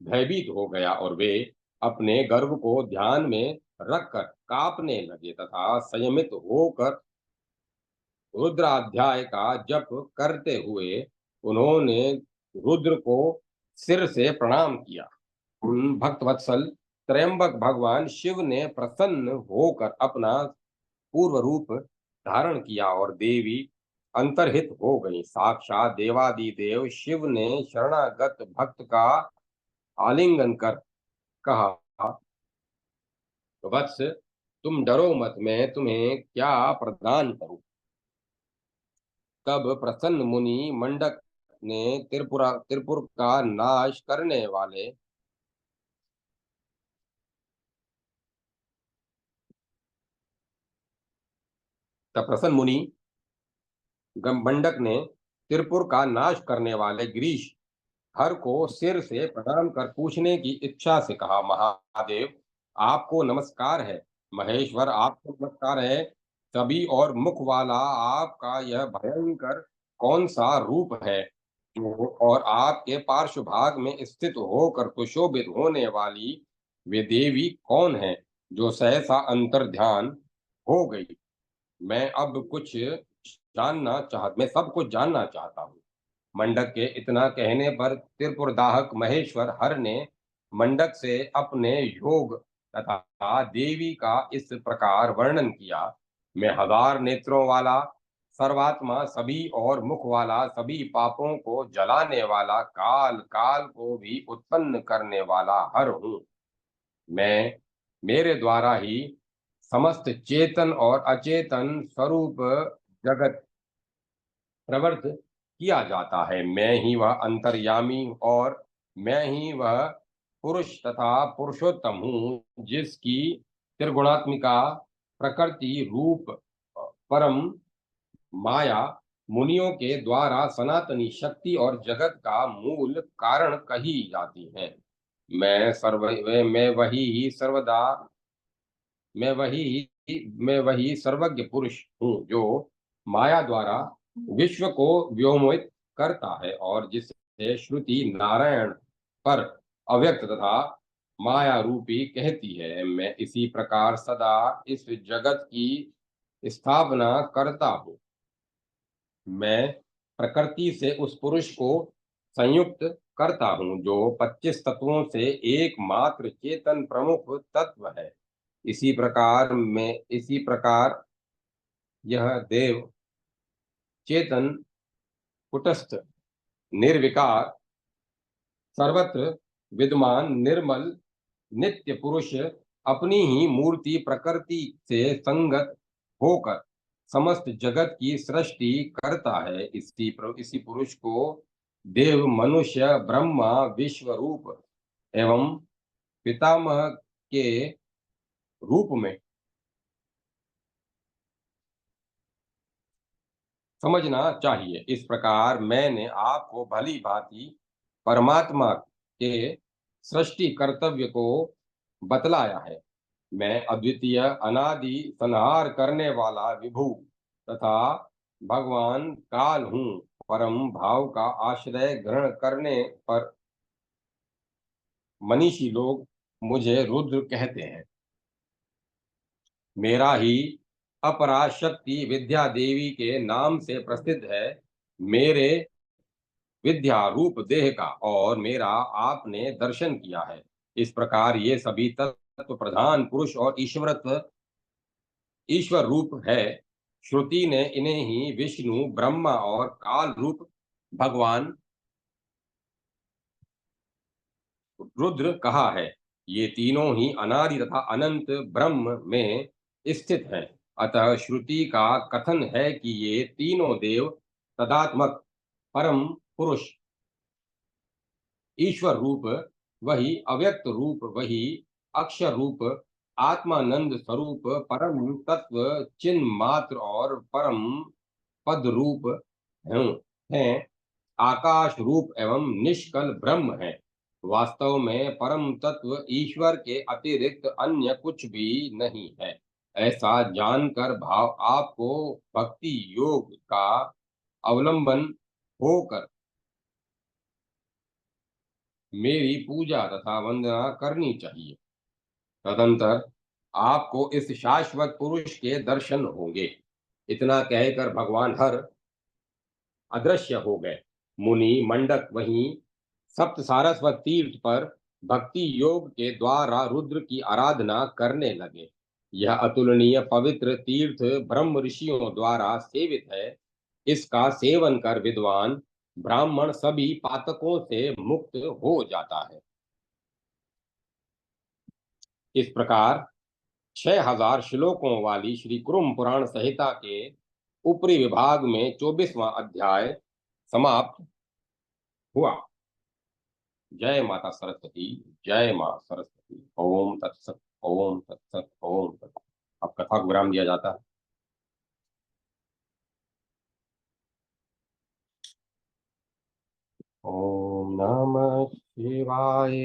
भयभीत हो गया और वे अपने गर्व को ध्यान में रखकर कांपने लगे तथा संयमित होकर रुद्राध्याय का जप करते हुए उन्होंने रुद्र को सिर से प्रणाम किया। उन भक्तवत्सल त्रयंबक भगवान शिव ने प्रसन्न होकर अपना पूर्व रूप धारण किया और देवी अंतर्हित हो गई। साक्षात देवादिदेव शिव ने शरणागत भक्त का आलिंगन कर कहा, वत्स, तुम डरो मत, मैं तुम्हें क्या प्रदान करूं। तब प्रसन्न मुनि मंडक ने त्रिपुर का नाश करने वाले तब प्रसन्न मुनि मंडक ने त्रिपुर का नाश करने वाले गिरीश हर को सिर से प्रणाम कर पूछने की इच्छा से कहा, महादेव, आपको नमस्कार है। महेश्वर, आपको नमस्कार है। सभी और मुख वाला आपका यह भयंकर कौन सा रूप है, और आपके पार्श्व भाग में स्थित होकर सुशोभित होने वाली वे देवी कौन है, जो सहसा अंतर ध्यान हो गई। मैं सब कुछ जानना चाहता हूँ। मंडक के इतना कहने पर त्रिपुरदाहक महेश्वर हर ने मंडक से अपने योग तथा देवी का इस प्रकार वर्णन किया। मैं हजार नेत्रों वाला, सर्वात्मा, सभी और मुख वाला, सभी पापों को जलाने वाला, काल काल को भी उत्पन्न करने वाला हर हूँ। मैं मेरे द्वारा ही समस्त चेतन और अचेतन स्वरूप जगत प्रवृत्त किया जाता है। मैं ही वह अंतर्यामी और मैं ही वह पुरुष तथा पुरुषोत्तम हूँ, जिसकी त्रिगुणात्मिका प्रकृति रूप परम माया मुनियों के द्वारा सनातनी शक्ति और जगत का मूल कारण कही जाती है। मैं सर्व मैं वही सर्वदा मैं वही सर्वज्ञ पुरुष हूँ, जो माया द्वारा विश्व को व्योमित करता है और जिसे श्रुति नारायण पर अव्यक्त तथा माया रूपी कहती है। मैं इसी प्रकार सदा इस जगत की स्थापना करता हूँ। मैं प्रकृति से उस पुरुष को संयुक्त करता हूँ, जो 25 तत्वों से एकमात्र चेतन प्रमुख तत्व है। इसी प्रकार यह देव चेतन कुटस्थ निर्विकार सर्वत्र विद्यमान निर्मल नित्य पुरुष अपनी ही मूर्ति प्रकृति से संगत होकर समस्त जगत की सृष्टि करता है। इसी पुरुष को देव, मनुष्य, ब्रह्मा, विश्व रूप एवं पितामह के रूप में समझना चाहिए। इस प्रकार मैंने आपको भली भांति परमात्मा के सृष्टि कर्तव्य को बतलाया है। मैं अद्वितीय, अनादि, संहार करने वाला विभु तथा भगवान काल हूँ। परम भाव का आश्रय ग्रहण करने पर मनीषी लोग मुझे रुद्र कहते हैं। मेरा ही अपराशक्ति विद्या देवी के नाम से प्रसिद्ध है। मेरे विद्या रूप देह का और मेरा आपने दर्शन किया है। इस प्रकार ये सभी तत्व प्रधान पुरुष और ईश्वर रूप है। श्रुति ने इन्हें ही विष्णु, ब्रह्मा और काल रूप भगवान रुद्र कहा है। ये तीनों ही अनादि तथा अनंत ब्रह्म में स्थित हैं। अतः श्रुति का कथन है कि ये तीनों देव तदात्मक परम पुरुष ईश्वर रूप, वही अव्यक्त रूप, वही अक्षर रूप, आत्मानंद स्वरूप, परम तत्व, चिन्ह मात्र और परम पद रूप हैं हैं आकाश रूप एवं निष्कल ब्रह्म है। वास्तव में परम तत्व ईश्वर के अतिरिक्त अन्य कुछ भी नहीं है। ऐसा जानकर भाव आपको भक्ति योग का अवलंबन होकर मेरी पूजा तथा वंदना करनी चाहिए। तदंतर आपको इस शाश्वत पुरुष के दर्शन होंगे। इतना कहकर भगवान हर अदृश्य हो गए। मुनि मंडक वहीं सप्त सारस्वत तीर्थ पर भक्ति योग के द्वारा रुद्र की आराधना करने लगे। यह अतुलनीय पवित्र तीर्थ ब्रह्म ऋषियों द्वारा सेवित है। इसका सेवन कर विद्वान ब्राह्मण सभी पातकों से मुक्त हो जाता है। इस प्रकार 6000 श्लोकों वाली श्री कुरुम पुराण संहिता के ऊपरी विभाग में 24वां अध्याय समाप्त हुआ। जय माता सरस्वती। जय मां सरस्वती। ओम तत्सत। ओम तत्सत। ओम तत्सत। अब कथा को विराम दिया जाता है। ओम नमः शिवाय।